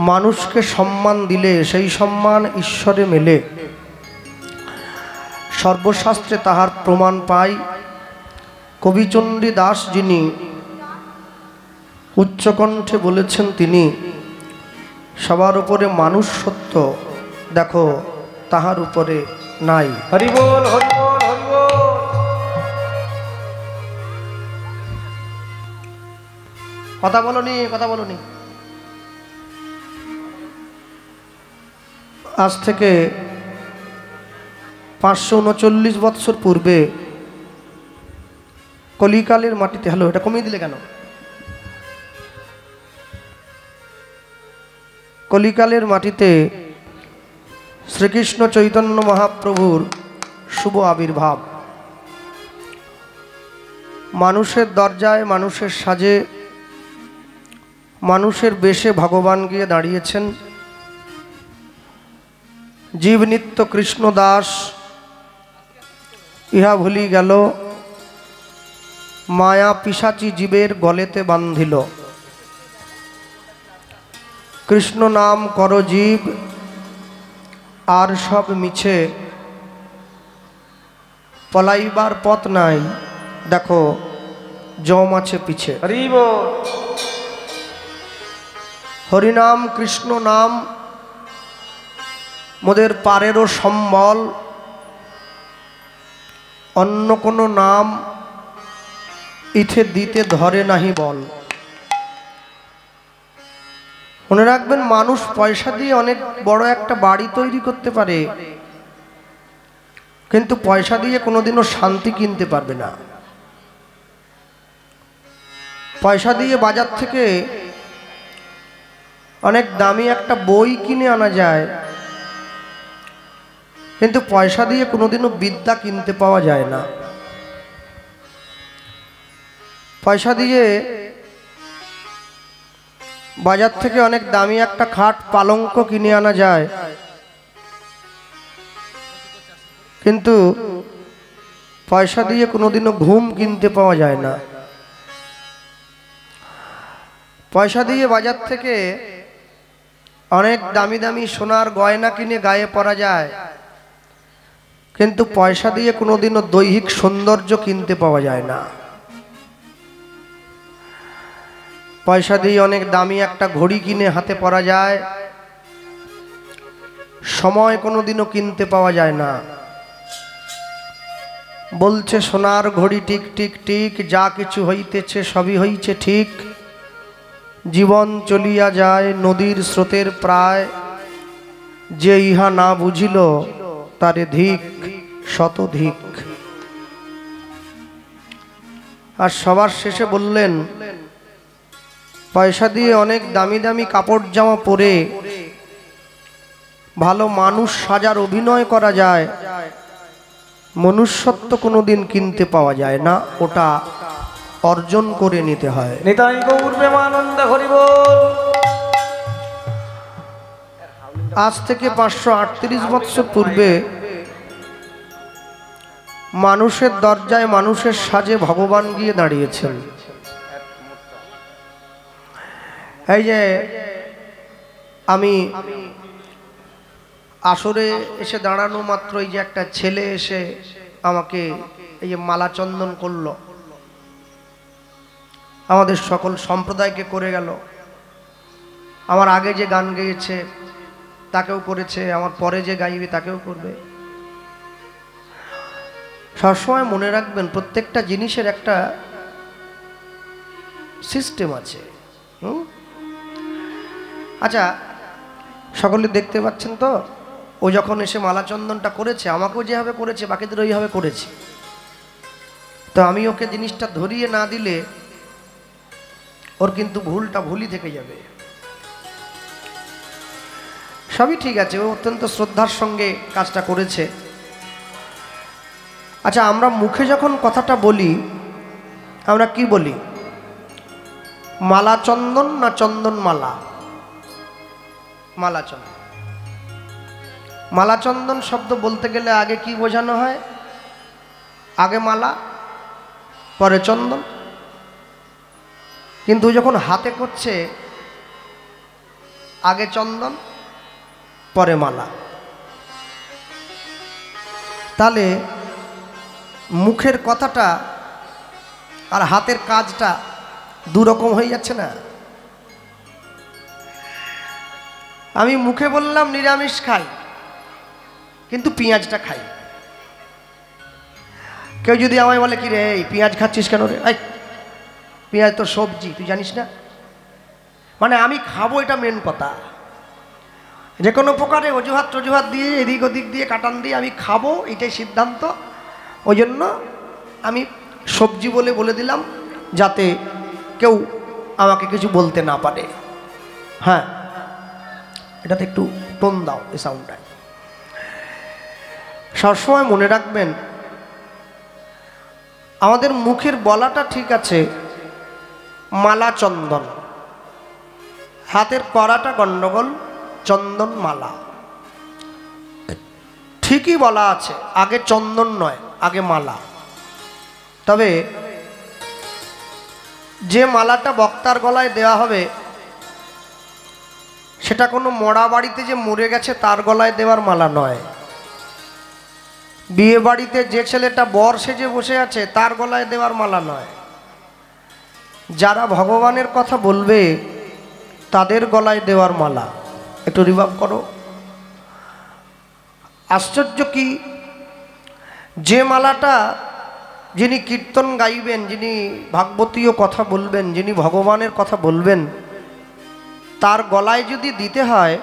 মানুষকে সম্মান দিলে সেই সম্মান ঈশ্বরে মেলে, সর্বশাস্ত্রে তাহার প্রমাণ পাই। কবিচণ্ডী দাস যিনি উচ্চকণ্ঠে বলেছেন, তিনি সবার উপরে মানুষ সত্য, দেখো তাহার উপরে নাই। হরি বল, হরি বল, হরি বল। কথা বলনি, কথা বলনি। আজ থেকে 539 বৎসর পূর্বে কলিকালের মাটিতে, হ্যালো এটা কমিয়ে দিলে কেন? কলিকালের মাটিতে শ্রীকৃষ্ণ চৈতন্য মহাপ্রভুর শুভ আবির্ভাব। মানুষের দরজায়, মানুষের সাজে, মানুষের বেশে ভগবান গিয়ে দাঁড়িয়েছেন। জীব নিত্য কৃষ্ণ দাস ইহা ভুলি গেল, মায়া পিশাচি জীবের গলেতে বান্ধিল। কৃষ্ণ নাম কর জীব, আর সব মিছে, পলাইবার পথ নাই, দেখো জম আছে পিছে। হরি বল। হরিনাম কৃষ্ণ নাম মোদের পারেরও সম্বল, অন্য কোনো নাম ইথে দিতে ধরে নাহি বল। মনে রাখবেন, মানুষ পয়সা দিয়ে অনেক বড় একটা বাড়ি তৈরি করতে পারে, কিন্তু পয়সা দিয়ে কোনোদিনও শান্তি কিনতে পারবে না। পয়সা দিয়ে বাজার থেকে অনেক দামি একটা বই কিনে আনা যায়, কিন্তু পয়সা দিয়ে কোনোদিনও বিদ্যা কিনতে পাওয়া যায় না। পয়সা দিয়ে বাজার থেকে অনেক দামি একটা খাট পালঙ্ক কিনে আনা যায়, কিন্তু পয়সা দিয়ে কোনোদিনও ঘুম কিনতে পাওয়া যায় না। পয়সা দিয়ে বাজার থেকে অনেক দামি দামি সোনার গয়না কিনে গায়ে পরা যায়, কিন্তু পয়সা দিয়ে কোনোদিনও দৈহিক সৌন্দর্য কিনতে পাওয়া যায় না। পয়সা দিয়ে অনেক দামি একটা ঘড়ি কিনে হাতে পরা যায়, সময় কোনোদিনও কিনতে পাওয়া যায় না। বলছে সোনার ঘড়ি টিক টিক টিক, যা কিছু হইতেছে সবই হইছে ঠিক। জীবন চলিয়া যায় নদীর স্রোতের প্রায়, যে ইহা না বুঝিল তারে ধিক শতধিক। আর সবার শেষে বললেন, পয়সা দিয়ে অনেক দামি দামি কাপড় জামা পরে ভালো মানুষ সাজার অভিনয় করা যায়, মনুষ্যত্ব কোনোদিন কিনতে পাওয়া যায় না, ওটা অর্জন করে নিতে হয়। নিতাই গৌর প্রেমানন্দ, হরি বল। আজ থেকে 538 বৎসর পূর্বে মানুষের দরজায়, মানুষের সাজে ভগবান গিয়ে দাঁড়িয়েছেন। এই যে আমি আসরে এসে দাঁড়ানো মাত্র এই যে একটা ছেলে এসে আমাকে এই যে মালা চন্দন করলো, আমাদের সকল সম্প্রদায়কে করে গেল। আমার আগে যে গান গেয়েছে তাকেও করেছে, আমার পরে যে গাইবে তাকেও করবে। সবসময় মনে রাখবেন, প্রত্যেকটা জিনিসের একটা সিস্টেম আছে। আচ্ছা, সকলে দেখতে পাচ্ছেন তো, ও যখন এসে মালা চন্দনটা করেছে, আমাকেও যেভাবে করেছে বাকিদের ওইভাবে করেছে। তো আমি ওকে জিনিসটা ধরিয়ে না দিলে ওর কিন্তু ভুলটা ভুলই থেকে যাবে। সবই ঠিক আছে, ও অত্যন্ত শ্রদ্ধার সঙ্গে কাজটা করেছে। আচ্ছা, আমরা মুখে যখন কথাটা বলি, আমরা কি বলি? মালা চন্দন না চন্দন মালা? মালা চন্দন। মালা চন্দন শব্দ বলতে গেলে আগে কি বোঝানো হয়? আগে মালা, পরে চন্দন। কিন্তু যখন হাতে করছে আগে চন্দন পরে মালা। তাহলে মুখের কথাটা আর হাতের কাজটা দুরকম হয়ে যাচ্ছে না? আমি মুখে বললাম নিরামিষ খাই, কিন্তু পেঁয়াজটা খাই। কেউ যদি আমায় বলে কি রে এই পেঁয়াজ খাচ্ছিস কেন রে, এই পেঁয়াজ তো সবজি, তুই জানিস না? মানে আমি খাবো, এটা মেন কথা। যে কোনো প্রকারে অজুহাত দিয়ে এদিক ওদিক দিয়ে কাটান দিয়ে আমি খাবো, এটাই সিদ্ধান্ত। ওই জন্য আমি সবজি বলে দিলাম, যাতে কেউ আমাকে কিছু বলতে না পারে। হ্যাঁ, এটাতে একটু টোন দাও এই সাউন্ডটায়। সবসময় মনে রাখবেন, আমাদের মুখের বলাটা ঠিক আছে, মালা চন্দন, হাতের করাটা গণ্ডগোল, চন্দন মালা। ঠিকই বলা আছে আগে চন্দন নয়, আগে মালা। তবে যে মালাটা বক্তার গলায় দেওয়া হবে, সেটা কোনো মরা বাড়িতে যে মরে গেছে তার গলায় দেওয়ার মালা নয়। বিয়ে বাড়িতে যে ছেলেটা বর সেজে বসে আছে তার গলায় দেওয়ার মালা নয়। যারা ভগবানের কথা বলবে তাদের গলায় দেওয়ার মালা। একটু রিভাব করো। আশ্চর্য কি, যে মালাটা যিনি কীর্তন গাইবেন, যিনি ভাগবতীয় কথা বলবেন, যিনি ভগবানের কথা বলবেন, তার গলায় যদি দিতে হয়,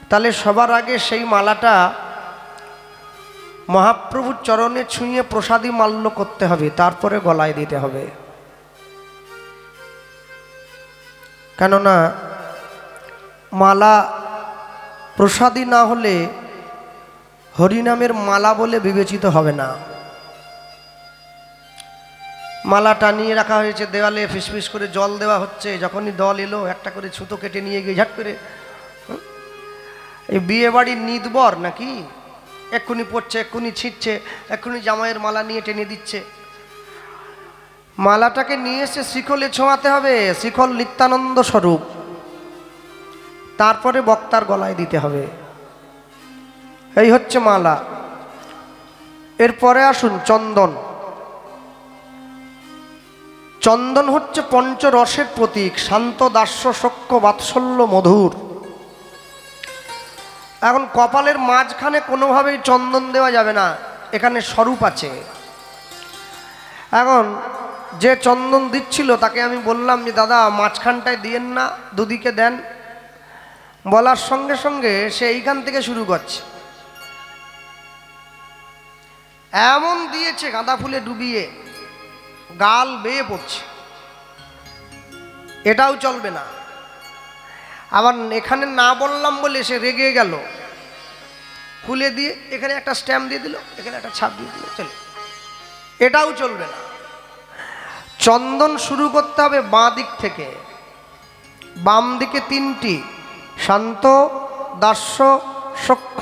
তাহলে সবার আগে সেই মালাটা মহাপ্রভুর চরণে ছুঁয়ে প্রসাদী মাল্য করতে হবে, তারপরে গলায় দিতে হবে। কেননা মালা প্রসাদী না হলে হরিনামের মালা বলে বিবেচিত হবে না। মালা টানিয়ে রাখা হয়েছে দেওয়ালে, ফিসফিস করে জল দেওয়া হচ্ছে, যখনই দল এলো একটা করে ছুতো কেটে নিয়ে গিয়ে ঝাট করে। এই বিয়ে বাড়ির নিদবর নাকি, এক্ষুনি পড়ছে, এক্ষুনি ছিটছে, এক্ষুনি জামাইয়ের মালা নিয়ে টেনে দিচ্ছে। মালাটাকে নিয়ে এসে শিখলে ছোঁয়াতে হবে, শিখল নিত্যানন্দ স্বরূপ, তারপরে বক্তার গলায় দিতে হবে। এই হচ্ছে মালা। এরপরে আসুন চন্দন। চন্দন হচ্ছে পঞ্চরসের প্রতীক, শান্ত, দাস্য, সখ্য, বাৎসল্য, মধুর। এখন কপালের মাঝখানে কোনোভাবেই চন্দন দেওয়া যাবে না, এখানে স্বরূপ আছে। এখন যে চন্দন দিচ্ছিল তাকে আমি বললাম যে দাদা মাঝখানটায় দিয়েন না, দুদিকে দেন। বলার সঙ্গে সঙ্গে সে এইখান থেকে শুরু করছে, এমন দিয়েছে গাঁদা ফুলে ডুবিয়ে গাল বেয়ে পড়ছে। এটাও চলবে না। আবার এখানে না বললাম বলে সে রেগে গেল, খুলে দিয়ে এখানে একটা স্ট্যাম্প দিয়ে দিল, এখানে একটা ছাপ দিয়ে দিল, চলে। এটাও চলবে না। চন্দন শুরু করতে হবে বাঁ দিক থেকে। বাম দিকে তিনটি, শান্ত, দাস্য, সখ্য।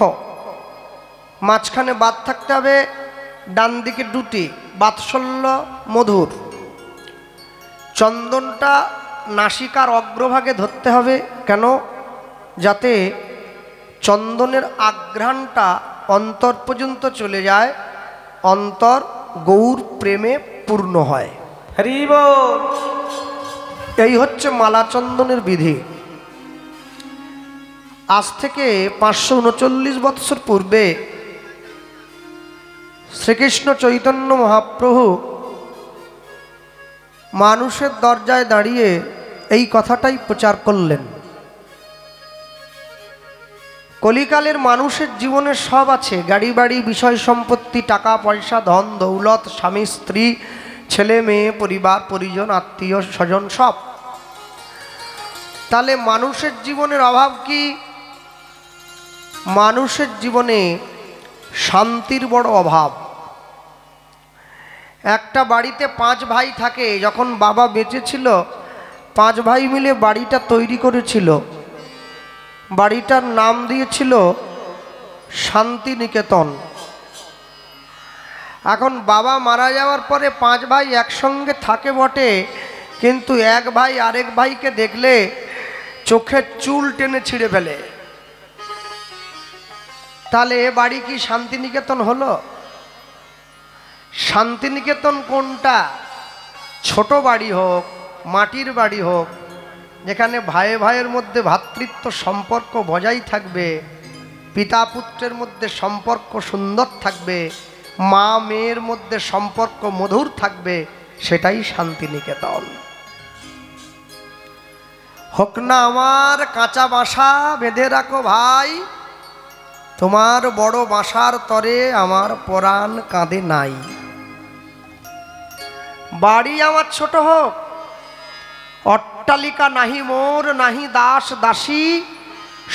মাঝখানে বাদ থাকতে হবে, ডান দিকে দুটি, বাৎসল্য, মধুর। চন্দনটা নাসিকার অগ্রভাগে ধরতে হবে। কেন? যাতে চন্দনের আঘ্রাণটা অন্তর পর্যন্ত চলে যায়, অন্তর গৌর প্রেমে পূর্ণ হয়। হরি বল। এই হচ্ছে মালা চন্দনের বিধি। আজ থেকে 539 বৎসর পূর্বে শ্রীকৃষ্ণ চৈতন্য মহাপ্রভু মানুষের দরজায় দাঁড়িয়ে এই কথাটাই প্রচার করলেন। কলিকালের মানুষের জীবনে সব আছে, গাড়ি বাড়ি, বিষয় সম্পত্তি, টাকা পয়সা, ধন দৌলত, স্বামী স্ত্রী, ছেলে মেয়ে, পরিবার পরিজন, আত্মীয় স্বজন, সব। তাহলে মানুষের জীবনের অভাব কি? মানুষের জীবনে শান্তির বড় অভাব। একটা বাড়িতে 5 ভাই থাকে। যখন বাবা বেঁচে ছিল 5 ভাই মিলে বাড়িটা তৈরি করেছিল। বাড়িটার নাম দিয়েছিল শান্তিনিকেতন। এখন বাবা মারা যাওয়ার পরে 5 ভাই একসঙ্গে থাকে বটে, কিন্তু এক ভাই আরেক ভাইকে দেখলে চোখের চুল টেনে ছিঁড়ে ফেলে। তাহলে এ বাড়ি কি শান্তিনিকেতন হলো? শান্তিনিকেতন কোনটা? ছোট বাড়ি হোক, মাটির বাড়ি হোক, যেখানে ভাইয়ে ভাইয়ের মধ্যে ভ্রাতৃত্ব সম্পর্ক বজায় থাকবে, পিতা পুত্রের মধ্যে সম্পর্ক সুন্দর থাকবে, মা মেয়ের মধ্যে সম্পর্ক মধুর থাকবে, সেটাই শান্তিনিকেতন। হোক না আমার কাঁচা বাসা বেঁধে রাখো ভাই, তোমার বড় বাসার তরে আমার পরাণ কাঁদে নাই। বাড়ি আমার ছোট হোক, অট্টালিকা নাহি মোর, নাহি দাস দাসী,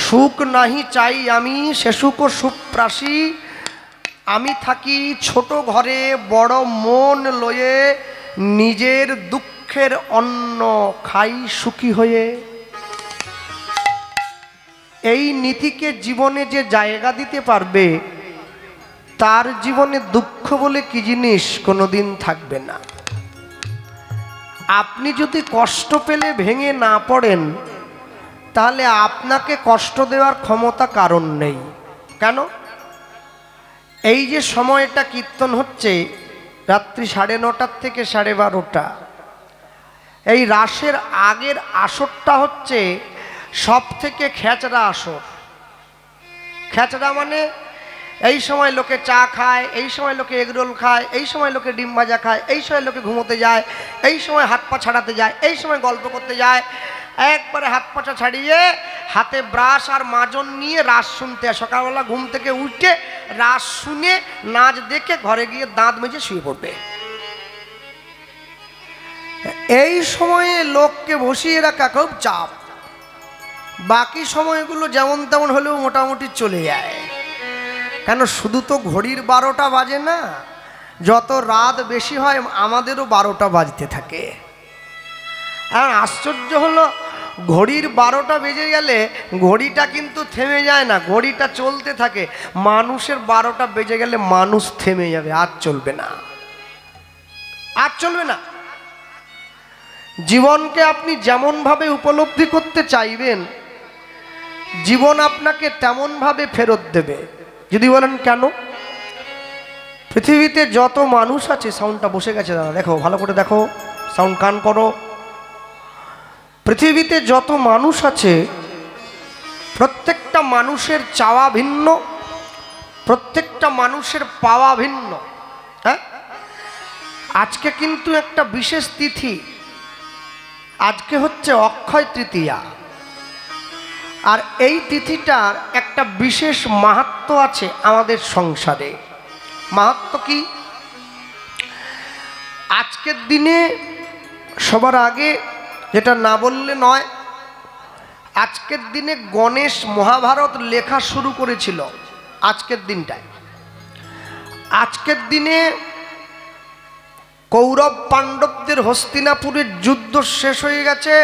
সুখ নাহি চাই আমি, সে সুখ সুপ্রাসী। আমি থাকি ছোট ঘরে বড় মন লয়ে, নিজের দুঃখের অন্ন খাই সুখী হয়ে। এই নীতিকে জীবনে যে জায়গা দিতে পারবে, তার জীবনে দুঃখ বলে কি জিনিস কোনোদিন থাকবে না। আপনি যদি কষ্ট পেলে ভেঙে না পড়েন, তাহলে আপনাকে কষ্ট দেওয়ার ক্ষমতা কারণ নেই। কেন? এই যে সময়টা কীর্তন হচ্ছে রাত্রি 9:30 থেকে 12:30, এই রাসের আগের আসরটা হচ্ছে সব থেকে খেচড়া আসর। খেচড়া মানে এই সময় লোকে চা খায়, এই সময় লোকে এগরোল খায়, এই সময় লোকে ডিম ভাজা খায়, এই সময় লোকে ঘুমোতে যায়, এই সময় হাত পা ছাড়াতে যায়, এই সময় গল্প করতে যায়। একবারে হাত পাটা ছাড়িয়ে হাতে ব্রাশ আর মাজন নিয়ে রাস শুনতে, সকালবেলা ঘুম থেকে উঠে রাস শুনে নাচ দেখে ঘরে গিয়ে দাঁত মেজে শুয়ে পড়বে। এই সময়ে লোককে বসিয়ে রাখা খুব চাপ। বাকি সময়গুলো যেমন তেমন হলেও মোটামুটি চলে যায়। কেন? শুধু তো ঘড়ির 12টা বাজে না, যত রাত বেশি হয় আমাদেরও 12টা বাজতে থাকে। আর আশ্চর্য হলো, ঘড়ির 12টা বেজে গেলে ঘড়িটা কিন্তু থেমে যায় না, ঘড়িটা চলতে থাকে। মানুষের 12টা বেজে গেলে মানুষ থেমে যাবে, আর চলবে না, আর চলবে না। জীবনকে আপনি যেমনভাবে উপলব্ধি করতে চাইবেন, জীবন আপনাকে তেমনভাবে ফেরত দেবে। যদি বলেন কেন? পৃথিবীতে যত মানুষ আছে, সাউন্ডটা বসে গেছে দাদা, দেখো ভালো করে দেখো, সাউন্ড কান করো। পৃথিবীতে যত মানুষ আছে, প্রত্যেকটা মানুষের চাওয়া ভিন্ন, প্রত্যেকটা মানুষের পাওয়া ভিন্ন। হ্যাঁ, আজকে কিন্তু একটা বিশেষ তিথি, আজকে হচ্ছে অক্ষয় তৃতীয়া। আর এই তিথিটার একটা বিশেষ মাহাত্ম্য আছে আমাদের সংসারে। মাহাত্ম্য কি? আজকের দিনে সবার আগে যেটা না বললে নয়, আজকের দিনে গণেশ মহাভারত লেখা শুরু করেছিল আজকের দিনটায়। আজকের দিনে কৌরব পাণ্ডবদের হস্তিনাপুরের যুদ্ধ শেষ হয়ে গেছে,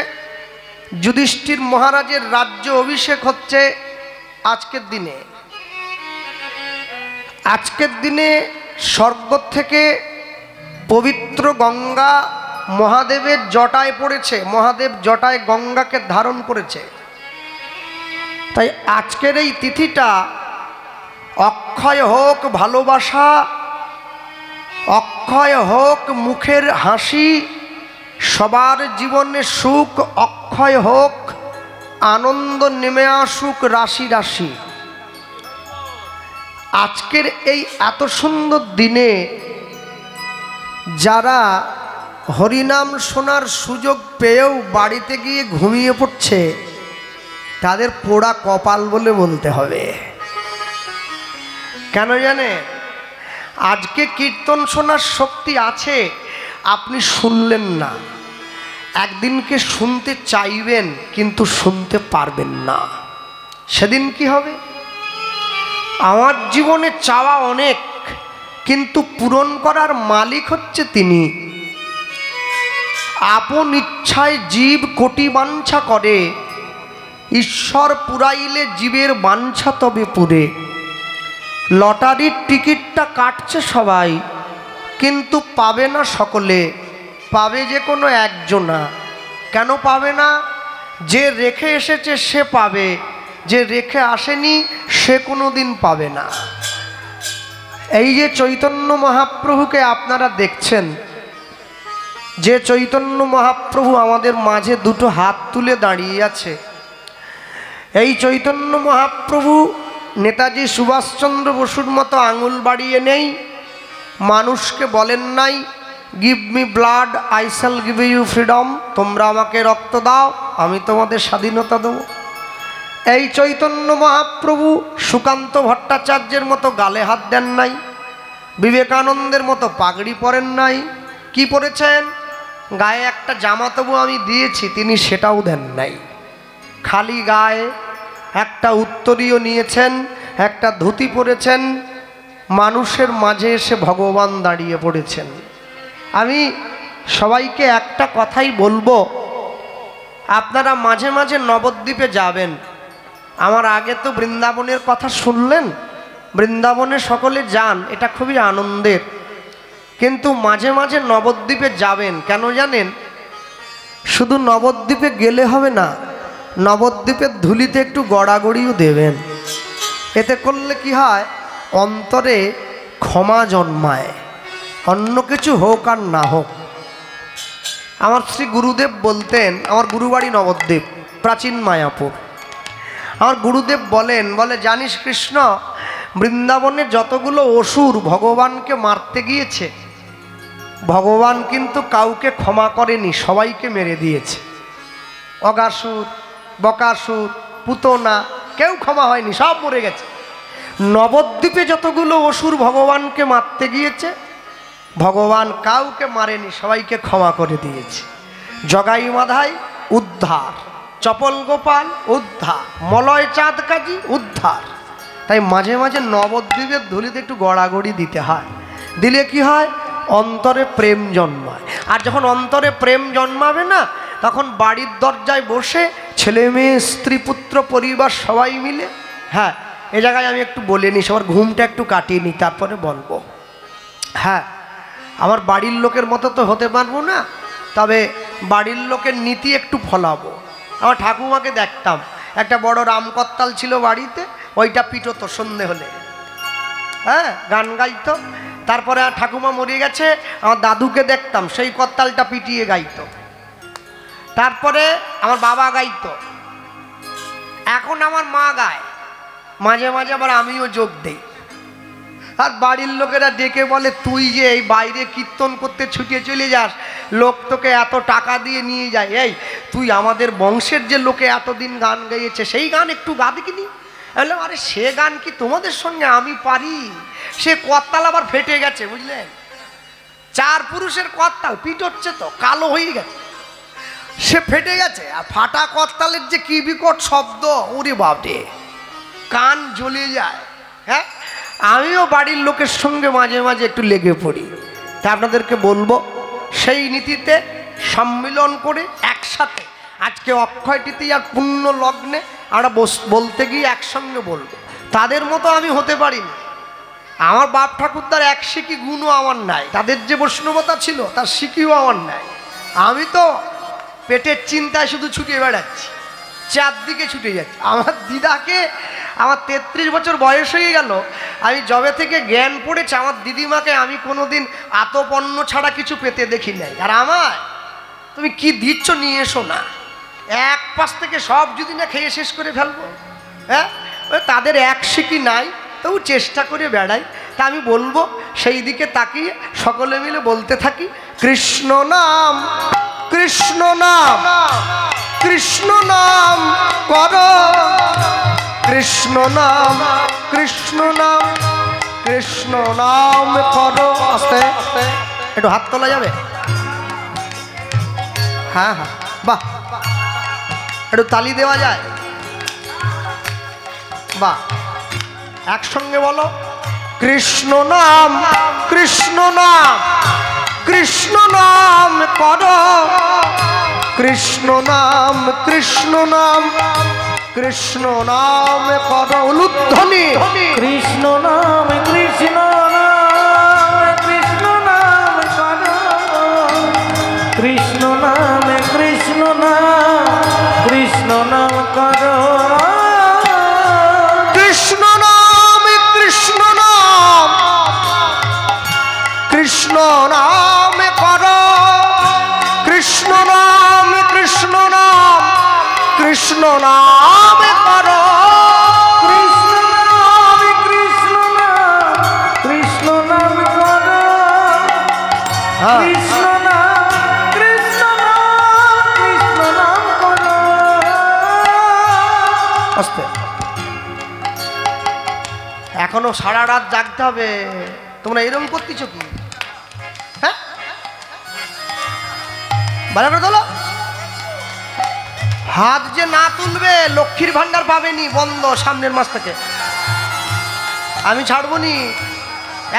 যুধিষ্ঠির মহারাজের রাজ্য অভিষেক হচ্ছে আজকের দিনে। আজকের দিনে স্বর্গ থেকে পবিত্র গঙ্গা মহাদেবের জটায় পড়েছে, মহাদেব জটায় গঙ্গাকে ধারণ করেছে। তাই আজকের এই তিথিটা অক্ষয় হোক ভালোবাসা, অক্ষয় হোক মুখের হাসি, সবার জীবনে সুখ অক্ষয় হোক, আনন্দ নেমে আসুক রাশি রাশি। আজকের এই এত সুন্দর দিনে যারা হরিনাম শোনার সুযোগ পেয়েও বাড়িতে গিয়ে ঘুমিয়ে পড়ছে, তাদের পোড়া কপাল বলে বলতে হবে। কেন জানে? আজকে কীর্তন শোনার শক্তি আছে, আপনি শুনলেন না। একদিনকে শুনতে চাইবেন কিন্তু শুনতে পারবেন না, সেদিন কি হবে? আমার জীবনে চাওয়া অনেক, কিন্তু পূরণ করার মালিক হচ্ছে তিনি। আপন ইচ্ছায় জীব কোটি বাঞ্ছা করে, ঈশ্বর পুরাইলে জীবের বাঞ্ছা তবে পুরে। লটারির টিকিটটা কাটছে সবাই, কিন্তু পাবে না সকলে, পাবে যে কোনো একজনা। কেন পাবে না? যে রেখে এসেছে সে পাবে, যে রেখে আসেনি সে কোনো দিন পাবে না। এই যে চৈতন্য মহাপ্রভুকে আপনারা দেখছেন, যে চৈতন্য মহাপ্রভু আমাদের মাঝে দুটো হাত তুলে দাঁড়িয়ে আছে, এই চৈতন্য মহাপ্রভু নেতাজি সুভাষচন্দ্র বসুর মতো আঙুল বাড়িয়ে নেই, মানুষকে বলেন নাই give me blood I shall give you freedom, তোমরা আমাকে রক্ত দাও আমি তোমাদের স্বাধীনতা দেব। এই চৈতন্য মহাপ্রভু সুকান্ত ভট্টাচার্যের মতো গালে হাত দেন নাই, বিবেকানন্দের মতো পাগড়ি পরেন নাই। কি পরেছেন? গায়ে একটা জামা তবু আমি দিয়েছি, তিনি সেটাও দেন নাই। খালি গায়ে একটা উত্তরীয় নিয়েছেন, একটা ধুতি পরেছেন, মানুষের মাঝে এসে ভগবান দাঁড়িয়ে পড়েছেন। আমি সবাইকে একটা কথাই বলবো, আপনারা মাঝে মাঝে নবদ্বীপে যাবেন। আমার আগে তো বৃন্দাবনের কথা শুনলেন, বৃন্দাবনে সকলে যান, এটা খুবই আনন্দের, কিন্তু মাঝে মাঝে নবদ্বীপে যাবেন। কেন জানেন? শুধু নবদ্বীপে গেলে হবে না, নবদ্বীপের ধুলিতে একটু গড়াগড়িও দেবেন। এতে করলে কি হয়, অন্তরে ক্ষমা জন্মায়, অন্য কিছু হোক আর না হোক। আমার শ্রী গুরুদেব বলতেন, আমার গুরুবাড়ি নবদ্বীপ, প্রাচীন মায়াপুর। আমার গুরুদেব বলেন, বলে জানিস কৃষ্ণ, বৃন্দাবনে যতগুলো অসুর ভগবানকে মারতে গিয়েছে, ভগবান কিন্তু কাউকে ক্ষমা করেনি, সবাইকে মেরে দিয়েছে। অগাসুর, বকাসুর, পুতনা, কেউ ক্ষমা হয়নি, সব মরে গেছে। নবদ্বীপে যতগুলো অসুর ভগবানকে মারতে গিয়েছে, ভগবান কাউকে মারেনি, সবাইকে ক্ষমা করে দিয়েছে। জগাই মাধাই উদ্ধার, চপল গোপাল উদ্ধার, মলয় চাঁদ কাজী উদ্ধার। তাই মাঝে মাঝে নবদ্বীপের ধুলিতে একটু গড়াগড়ি দিতে হয়, দিলে কি হয়, অন্তরে প্রেম জন্মায়। আর যখন অন্তরে প্রেম জন্মাবে না, তখন বাড়ির দরজায় বসে ছেলে মেয়ে স্ত্রী পুত্র পরিবার সবাই মিলে, হ্যাঁ এ জায়গায় আমি একটু বলে নিই, সবার ঘুমটা একটু কাটিয়ে নিই তারপরে বলবো। হ্যাঁ, আমার বাড়ির লোকের মতো তো হতে পারবো না, তবে বাড়ির লোকের নীতি একটু ফলাবো। আমার ঠাকুমাকে দেখতাম, একটা বড় রামকত্তাল ছিল বাড়িতে, ওইটা পিটোতো সন্ধে হলে, হ্যাঁ গান গাইতো। তারপরে আর ঠাকুমা মরে গেছে, আমার দাদুকে দেখতাম সেই কত্তালটা পিটিয়ে গাইতো। তারপরে আমার বাবা গাইতো, এখন আমার মা গায়, মাঝে মাঝে আবার আমিও যোগ দেই। আর বাড়ির লোকেরা ডেকে বলে, তুই যে এই বাইরে কীর্তন করতে ছুটে চলে যাস, লোক তোকে এত টাকা দিয়ে নিয়ে যায়, এই তুই আমাদের বংশের যে লোকে এতদিন গান গাইয়েছে সেই গান একটু গা দেখিনি। বললাম, আরে সে গান কি তোমাদের সঙ্গে আমি পারি? সে কর্তাল আবার ফেটে গেছে, বুঝলেন, 4 পুরুষের কর্তাল পিটোচ্ছে তো, কালো হয়ে গেছে, সে ফেটে গেছে। আর ফাটা কর্তালের যে কি বিকট শব্দ, ওরে বাপরে, কান জ্বলে যায়। হ্যাঁ, আমিও বাড়ির লোকের সঙ্গে মাঝে মাঝে একটু লেগে পড়ি। তা আপনাদেরকে বলবো, সেই নীতিতে সম্মিলন করে একসাথে আজকে অক্ষয় তৃতীয়ার পুণ্য লগ্নে আমরা বলতে গিয়ে একসঙ্গে বলবো। তাদের মতো আমি হতে পারিনি, আমার বাপ ঠাকুরদার এক শিখি গুণও আমার নাই, তাদের যে বৈষ্ণবতা ছিল তার শিখিও আমার নাই। আমি তো পেটের চিন্তায় শুধু ছুটে বেড়াচ্ছি, চারদিকে ছুটে যাচ্ছি। আমার দিদাকে, আমার 33 বছর বয়স হয়ে গেল, আমি যবে থেকে জ্ঞান পড়েছে, আমার দিদিমাকে আমি কোনোদিন আতপন্ন ছাড়া কিছু পেতে দেখি নাই। আর আমার, তুমি কি দিচ্ছ নিয়ে এসো না, এক পাশ থেকে সব যদি না খেয়ে শেষ করে ফেলবো। হ্যাঁ, তাদের এক শিখি নাই, তবু চেষ্টা করে বেড়াই। তা আমি বলবো, সেই দিকে তাকিয়ে সকলে মিলে বলতে থাকি, কৃষ্ণ নাম, কৃষ্ণ নাম, কৃষ্ণ নাম করো, কৃষ্ণ নাম, কৃষ্ণ নাম, কৃষ্ণ নাম করো। আস্তে একটু হাত তোলা যাবে? হ্যাঁ হ্যাঁ, বাহ, একটু তালি দেওয়া যায়? বাহ, একসঙ্গে বলো, কৃষ্ণ নাম, কৃষ্ণ নাম, কৃষ্ণ নাম করো, কৃষ্ণ নাম, কৃষ্ণ নাম, কৃষ্ণ নাম করো। উলুধ্বনি, কৃষ্ণ নাম, কৃষ্ণ নাম, কৃষ্ণ নাম করো, কৃষ্ণ নাম, কৃষ্ণ নাম, কৃষ্ণ নাম করো কৃষ্ণ নাম কৃষ্ণ নাম কৃষ্ণ নাম করো কৃষ্ণ নাম কৃষ্ণ নাম কৃষ্ণ নাম করো কৃষ্ণ নাম কৃষ্ণ নাম কৃষ্ণ নাম করো কৃষ্ণ নাম কৃষ্ণ নাম কৃষ্ণ নাম করো। আস্তে এখনো সারা রাত জাগতে হবে। তোমরা এরকম করতেছো কি? হ্যাঁ ভালো করে তোলো। হাত যে না তুলবে লক্ষ্মীর ভান্ডার পাবেনি, বন্ধ সামনের মাস থেকে। আমি ছাড়বো নি,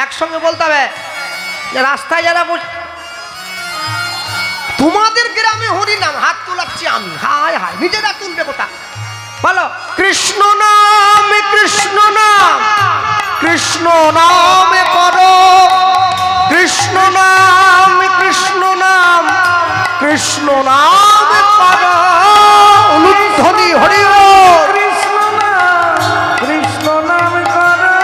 একসঙ্গে বলতে হবে যে রাস্তায় যারা তোমাদের গ্রামে হরি নাম হাত তোলাচ্ছি আমি, হায় হায় নিজেরা তুলবে কোথা বলো। কৃষ্ণ নাম কৃষ্ণ নাম কৃষ্ণ নাম করো কৃষ্ণ নাম কৃষ্ণ নাম কৃষ্ণ নাম করো। অনুধ্বনি হরি বল। কৃষ্ণ নাম কৃষ্ণ নাম করো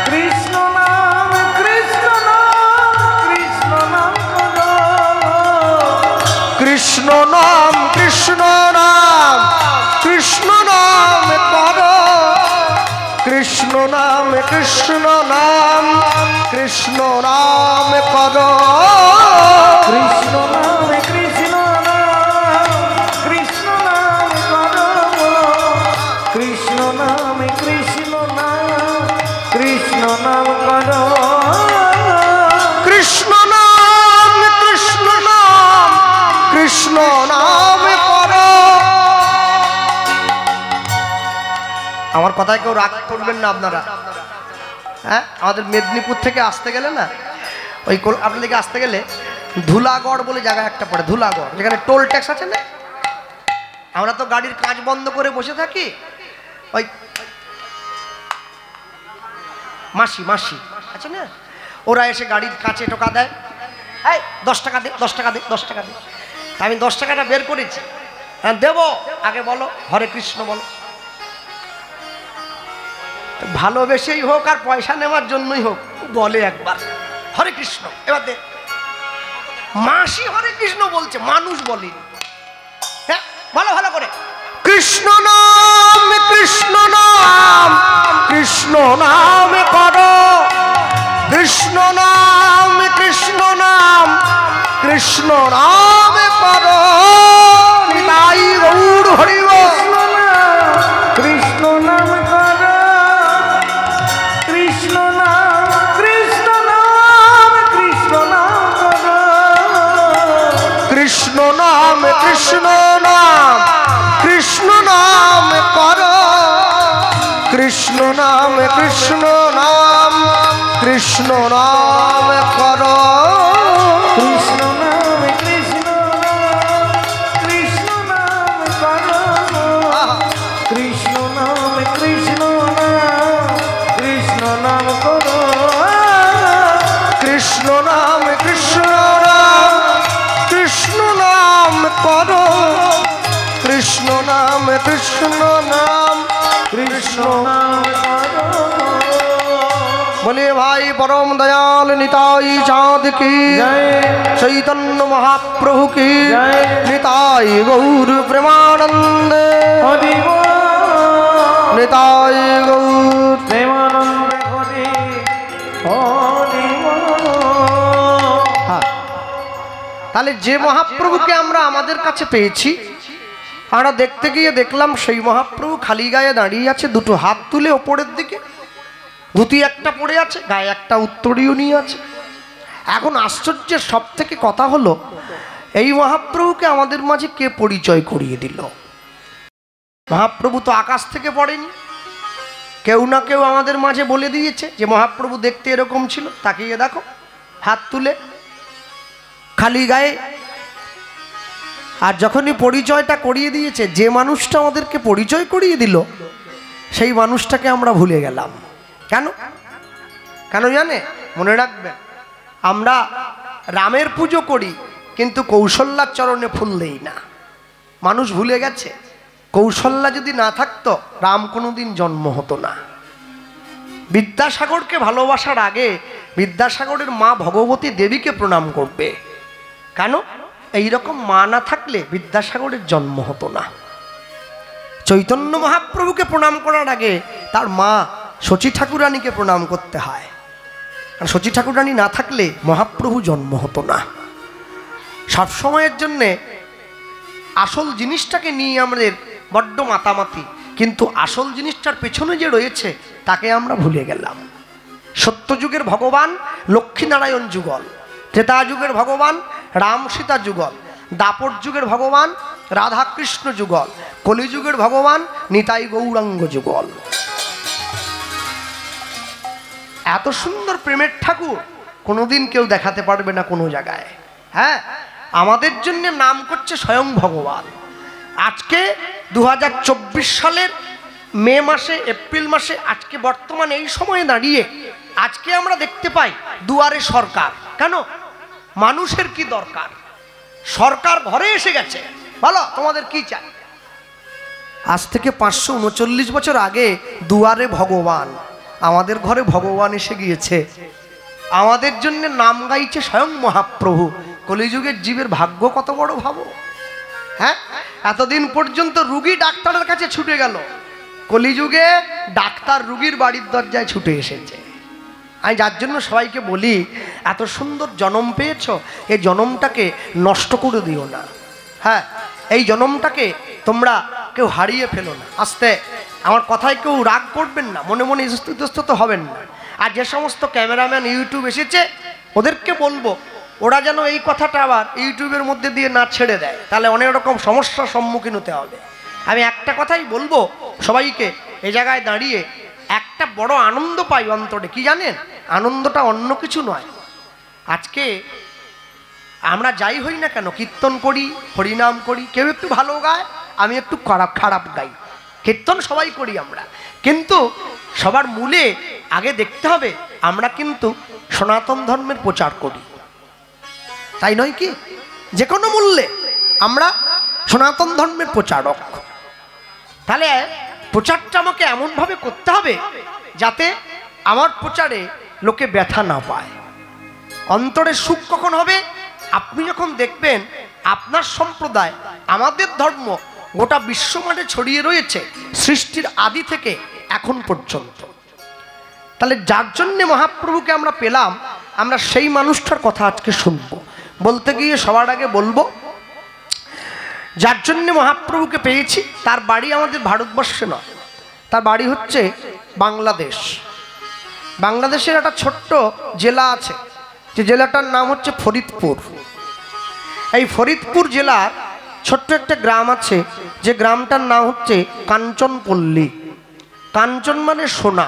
কৃষ্ণ নাম কৃষ্ণ নাম কৃষ্ণ নাম করো কৃষ্ণ নাম কৃষ্ণ নাম কৃষ্ণ নাম করো কৃষ্ণ নাম কৃষ্ণ নাম কৃষ্ণ নাম করো কৃষ্ণ নাম কৃষ্ণ নাম কৃষ্ণ নাম করো কৃষ্ণ নাম কৃষ্ণ নাম কৃষ্ণ নাম করো কৃষ্ণ নাম কৃষ্ণ নাম কৃষ্ণ নাম করো। আমার কথায় কেউ রাগ করবেন না আপনারা। হ্যাঁ আমাদের মেদিনীপুর থেকে আসতে গেলে না, ওই আপনাদেরকে আসতে গেলে ধুলাগড় বলে জায়গা একটা পড়ে, ধুলাগড়, যেখানে টোল ট্যাক্স আছে না। আমরা তো গাড়ির কাজ বন্ধ করে বসে থাকি, ওই মাসি মাসি আছে না, ওরা এসে গাড়ির কাছে টোকা দেয়, এই 10 টাকা দে 10 টাকা দে 10 টাকা দে। আমি 10 টাকাটা বের করেছি, হ্যাঁ দেবো, আগে বলো হরে কৃষ্ণ বলো। ভালোবেসেই হোক আর পয়সা নেওয়ার জন্যই হোক বলে একবার হরে কৃষ্ণ, এবার দে। মাসি হরে কৃষ্ণ বলছে, মানুষ বলে। হ্যাঁ ভালো ভালো করে কৃষ্ণ নাম কৃষ্ণ নাম কৃষ্ণ নাম করো কৃষ্ণ নাম কৃষ্ণ নাম কৃষ্ণ নাম করো। নিতাই গৌর হরি বল। কৃষ্ণ নাম করো কৃষ্ণ নাম কৃষ্ণ নাম কৃষ্ণ নাম করো কৃষ্ণ নাম কৃষ্ণ নাম কৃষ্ণ নাম করো কৃষ্ণ নাম কৃষ্ণ নাম কৃষ্ণ নাম করো। কৃষ্ণ নাম কৃষ্ণ নাম কৃষ্ণ নাম করো কৃষ্ণ নাম কৃষ্ণ নাম কৃষ্ণ নাম করো কৃষ্ণ নাম কৃষ্ণ নাম কৃষ্ণ নাম করো কৃষ্ণ নাম কৃষ্ণ নাম কৃষ্ণ নাম করো। बोले भाई परम दयाल निताई चाँद की जय चैतन्य महाप्रभु की जय निताई गौर प्रेमानंद हरि बोल निताई गौर प्रेमानंद हरि हरि बोल। हाँ তাহলে যে মহাপ্রভুকে আমরা আমাদের কাছে পেয়েছি, আমরা দেখতে গিয়ে দেখলাম সেই মহাপ্রভু খালি গায়ে দাঁড়িয়ে আছে, দুটো হাত তুলে ওপরের দিকে, ধুতি একটা পড়ে আছে, গায়ে একটা উত্তরীয় নিয়ে আছে। এখন আশ্চর্যের সব থেকে কথা হলো, এই মহাপ্রভুকে আমাদের মাঝে কে পরিচয় করিয়ে দিল? মহাপ্রভু তো আকাশ থেকে পড়েনি, কেউ না কেউ আমাদের মাঝে বলে দিয়েছে যে মহাপ্রভু দেখতে এরকম ছিল, তাকিয়ে দেখো হাত তুলে খালি গায়ে। আর যখনই পরিচয়টা করিয়ে দিয়েছে, যে মানুষটা আমাদেরকে পরিচয় করিয়ে দিল সেই মানুষটাকে আমরা ভুলে গেলাম। কেন কেন জানে? মনে রাখবেন, আমরা রামের পুজো করি কিন্তু কৌশল্যার চরণে ফুল দেই না। মানুষ ভুলে গেছে কৌশল্যা যদি না থাকতো রাম কোনোদিন জন্ম হতো না। বিদ্যাসাগরকে ভালোবাসার আগে বিদ্যাসাগরের মা ভগবতী দেবীকে প্রণাম করবে। কেন? এইরকম মা না থাকলে বিদ্যাসাগরের জন্ম হতো না। চৈতন্য মহাপ্রভুকে প্রণাম করার আগে তার মা শচী ঠাকুরানীকে প্রণাম করতে হয়, কারণ শচী ঠাকুরানী না থাকলে মহাপ্রভু জন্ম হতো না। সবসময়ের জন্যে আসল জিনিসটাকে নিয়ে আমাদের বড্ড মাতামাতি, কিন্তু আসল জিনিসটার পেছনে যে রয়েছে তাকে আমরা ভুলে গেলাম। সত্যযুগের ভগবান লক্ষ্মীনারায়ণ যুগল, ত্রেতা যুগের ভগবান রাম সীতা যুগল, দাপর যুগের ভগবান রাধাকৃষ্ণ যুগল, কলিযুগের ভগবান নিতাই গৌরাঙ্গ যুগল। এত সুন্দর প্রেমের ঠাকুর কোনোদিন কেউ দেখাতে পারবে না কোনো জায়গায়। হ্যাঁ, আমাদের জন্য নাম করছে স্বয়ং ভগবান। আজকে 2024 সালের মে মাসে, এপ্রিল মাসে, আজকে বর্তমানে এই সময়ে দাঁড়িয়ে আজকে আমরা দেখতে পাই দুয়ারে সরকার। কেন? মানুষের কি দরকার? সরকার ঘরে এসে গেছে, বলো তোমাদের কি চাই? আজ থেকে 539 বছর আগে দুয়ারে ভগবান, আমাদের ঘরে ভগবান এসে গিয়েছে। আমাদের জন্য নাম গাইছে স্বয়ং মহাপ্রভু। কলিযুগের জীবের ভাগ্য কত বড় ভাবো। হ্যাঁ, এতদিন পর্যন্ত রুগী ডাক্তারের কাছে ছুটে গেল, কলিযুগে ডাক্তার রুগীর বাড়ির দরজায় ছুটে এসেছে। আমি যার জন্য সবাইকে বলি, এত সুন্দর জন্ম পেয়েছ, এই জন্মটাকে নষ্ট করে দিও না। হ্যাঁ, এই জন্মটাকে তোমরা কেউ হারিয়ে ফেলো না। আস্তে, আমার কথায় কেউ রাগ করবেন না, মনে মনে ইতস্তত হবেন না। আর যে সমস্ত ক্যামেরাম্যান ইউটিউব এসেছে ওদেরকে বলবো ওরা যেন এই কথাটা আবার ইউটিউবের মধ্যে দিয়ে না ছেড়ে দেয়, তাহলে অনেক রকম সমস্যার সম্মুখীন হতে হবে। আমি একটা কথাই বলবো সবাইকে, এই জায়গায় দাঁড়িয়ে একটা বড় আনন্দ পাই অন্তরে। কি জানেন? আনন্দটা অন্য কিছু নয়। আজকে আমরা যাই হই না কেন, কীর্তন করি, হরিনাম করি, কেউ একটু ভালো গায়, আমি একটু খারাপ গাই। কীর্তন সবাই করি আমরা, কিন্তু সবার মূলে আগে দেখতে হবে আমরা কিন্তু সনাতন ধর্মের প্রচার করি, তাই নয় কি? যে কোনো মূল্যে আমরা সনাতন ধর্মের প্রচারক। তাহলে প্রচারটা আমাকে এমনভাবে করতে হবে যাতে আমার প্রচারে লোকে ব্যথা না পায়। অন্তরের সুখ কখন হবে? আপনি যখন দেখবেন আপনার সম্প্রদায়, আমাদের ধর্ম গোটা বিশ্বমানে ছড়িয়ে রয়েছে সৃষ্টির আদি থেকে এখন পর্যন্ত। তাহলে যার জন্যে মহাপ্রভুকে আমরা পেলাম, আমরা সেই মানুষটার কথা আজকে শুনব। বলতে গিয়ে সবার আগে বলবো, যার জন্যে মহাপ্রভুকে পেয়েছি তার বাড়ি আমাদের ভারতবর্ষে নয়, তার বাড়ি হচ্ছে বাংলাদেশ। বাংলাদেশের একটা ছোট্ট জেলা আছে, যে জেলাটার নাম হচ্ছে ফরিদপুর। এই ফরিদপুর জেলার ছোট্ট একটা গ্রাম আছে, যে গ্রামটার নাম হচ্ছে কাঞ্চনপল্লী। কাঞ্চন মানে সোনা।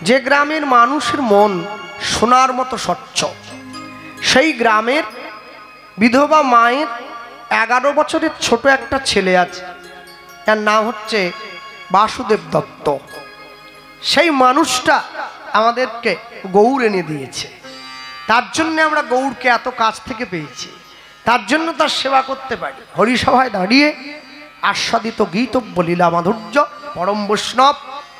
যে গ্রামের মানুষের মন সোনার মতো স্বচ্ছ, সেই গ্রামের বিধবা মায়ের 11 বছরের ছোট একটা ছেলে আছে, তার নাম হচ্ছে বাসুদেব দত্ত। সেই মানুষটা আমাদেরকে গৌড় এনে দিয়েছে, তার জন্য আমরা গৌড়কে এত কাছ থেকে পেয়েছি, তার জন্য তার সেবা করতে পারি। হরিসভায় দাঁড়িয়ে আস্বাদিত গীতব্য লীলা মাধুর্য পরম বৈষ্ণব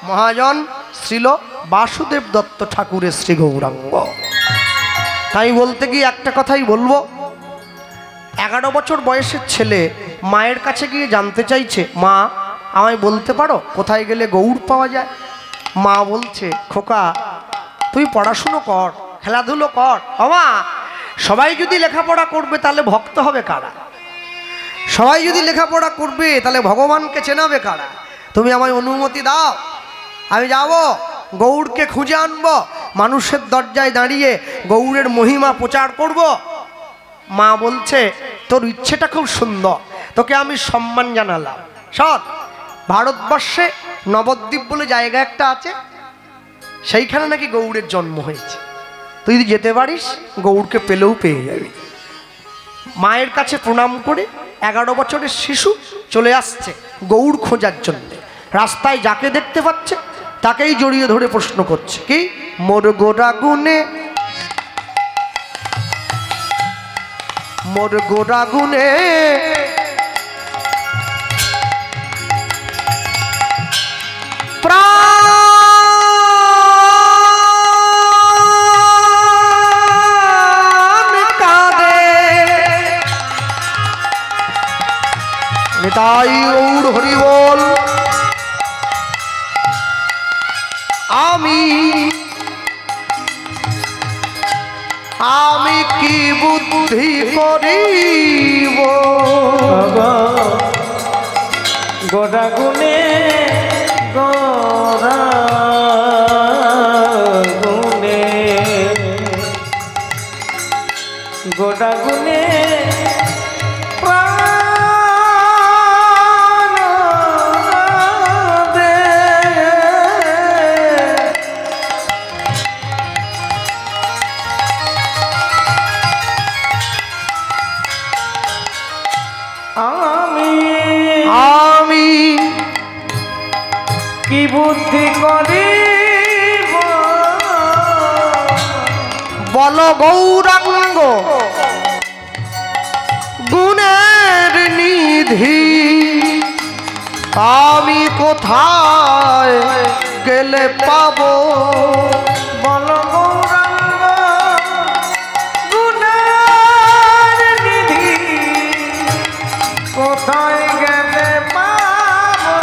মহাজন শ্রীল বাসুদেব দত্ত ঠাকুরের শ্রী গৌরাঙ্গ। তাই বলতে গিয়ে একটা কথাই বলবো, 11 বছর বয়সের ছেলে মায়ের কাছে গিয়ে জানতে চাইছে, মা আমায় বলতে পারো কোথায় গেলে গৌড় পাওয়া যায়? মা বলছে, খোকা তুই পড়াশুনো কর, খেলাধুলো কর। মা, সবাই যদি লেখাপড়া করবে তাহলে ভক্ত হবে কারা? সবাই যদি লেখাপড়া করবে তাহলে ভগবানকে চেনাবে কারা? তুমি আমায় অনুমতি দাও, আমি যাব গৌড়কে খুঁজে আনবো, মানুষের দরজায় দাঁড়িয়ে গৌড়ের মহিমা প্রচার করব। মা বলছে, তোর ইচ্ছেটা খুব সুন্দর, তোকে আমি সম্মান জানালাম। সৎ ভারতবর্ষে নবদ্বীপ বলে জায়গা একটা আছে, সেইখানে নাকি গৌড়ের জন্ম হয়েছে। তুই যদি যেতে পারিস গৌড়কে পেলেও পেয়ে যাবি। মায়ের কাছে প্রণাম করে 11 বছরের শিশু চলে আসছে গৌড় খোঁজার জন্য। রাস্তায় যাকে দেখতে পাচ্ছে তাকেই জড়িয়ে ধরে প্রশ্ন করছে, কি মোর গোরা গুনে, মোর গোরা গুনে গৌর হরি বল। আমি কি বুদ্ধি করিব গোটা গুনে গোরা গুনে গোটা গুনে প্রাণ দে আমি কি বুদ্ধি করিব বল গৌরাঙ্গ গুণের নিধি আমি কোথায় গেলে পাবো বল গৌরাঙ্গ গুণের নিধি কোথায় গেলে পাবো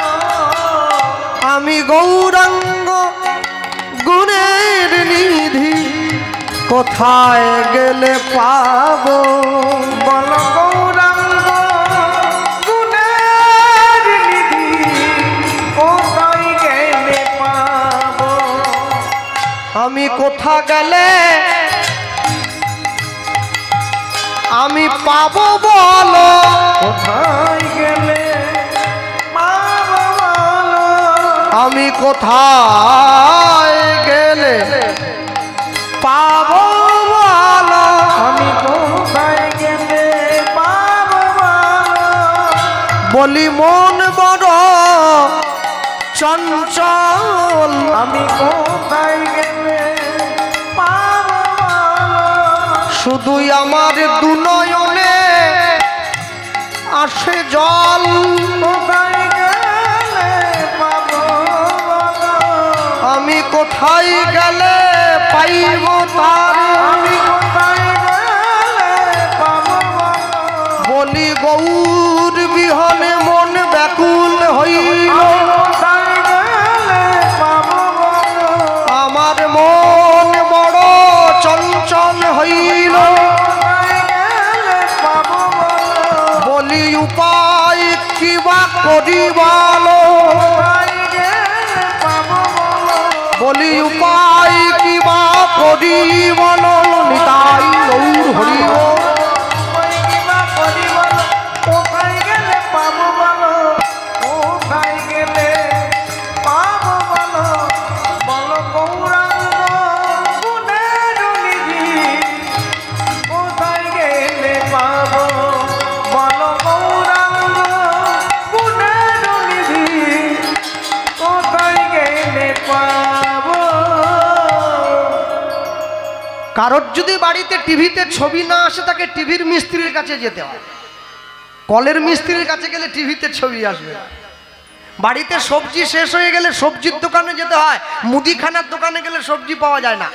আমি গৌরাঙ্গ গুণের নিধি কোথায় গেলে পাবো বল গৌরাঙ্গ গুণের নিধি কোথায় গেলে পাবো আমি কোথা গেলে আমি পাবো বলো কোথায় গেলে পাবো বলো আমি কোথায় গেলে পাবো বলো আমি কোথায় গেলে পাবো বলো বলি মন বড় চঞ্চল আমি কোথায় গেলে পাবো বলো শুধুই আমার দুনয়নে আসে জল কোথায় গেলে পাবো বলো আমি কোথায় গেলে পাইব তার আমি কোথায় গেলে পাবো বলো বলি গৌর বিহনে মন ব্যাকুল হইল আমি কোথায় গেলে পাবো বলো আমার মন বড় চঞ্চল হইল কোথায় গেলে পাবো বলো বলি উপায় কিবা করি বলো কোথায় গেলে পাবো বলো বলি উপায় কিবা করি বলো নিতাই গৌর হরি বল। কোথায় কিবা করি বলো কোথায় গেলে পাবো বলো কোথায় গেলে পাবো বলো বলো গৌরাঙ্গ গুণের নিধি কোথায় গেলে পাবো বলো গৌরাঙ্গ গুণের নিধি কোথায় গেলে পাবো কারোর যদি বাড়িতে টিভিতে ছবি না আসে তাকে টিভির মিস্ত্রির কাছে যেতে হয় কলের মিস্ত্রির কাছে গেলে টিভিতে ছবি আসবে বাড়িতে সবজি শেষ হয়ে গেলে সবজির দোকানে যেতে হয় মুদিখানার দোকানে গেলে সবজি পাওয়া যায় না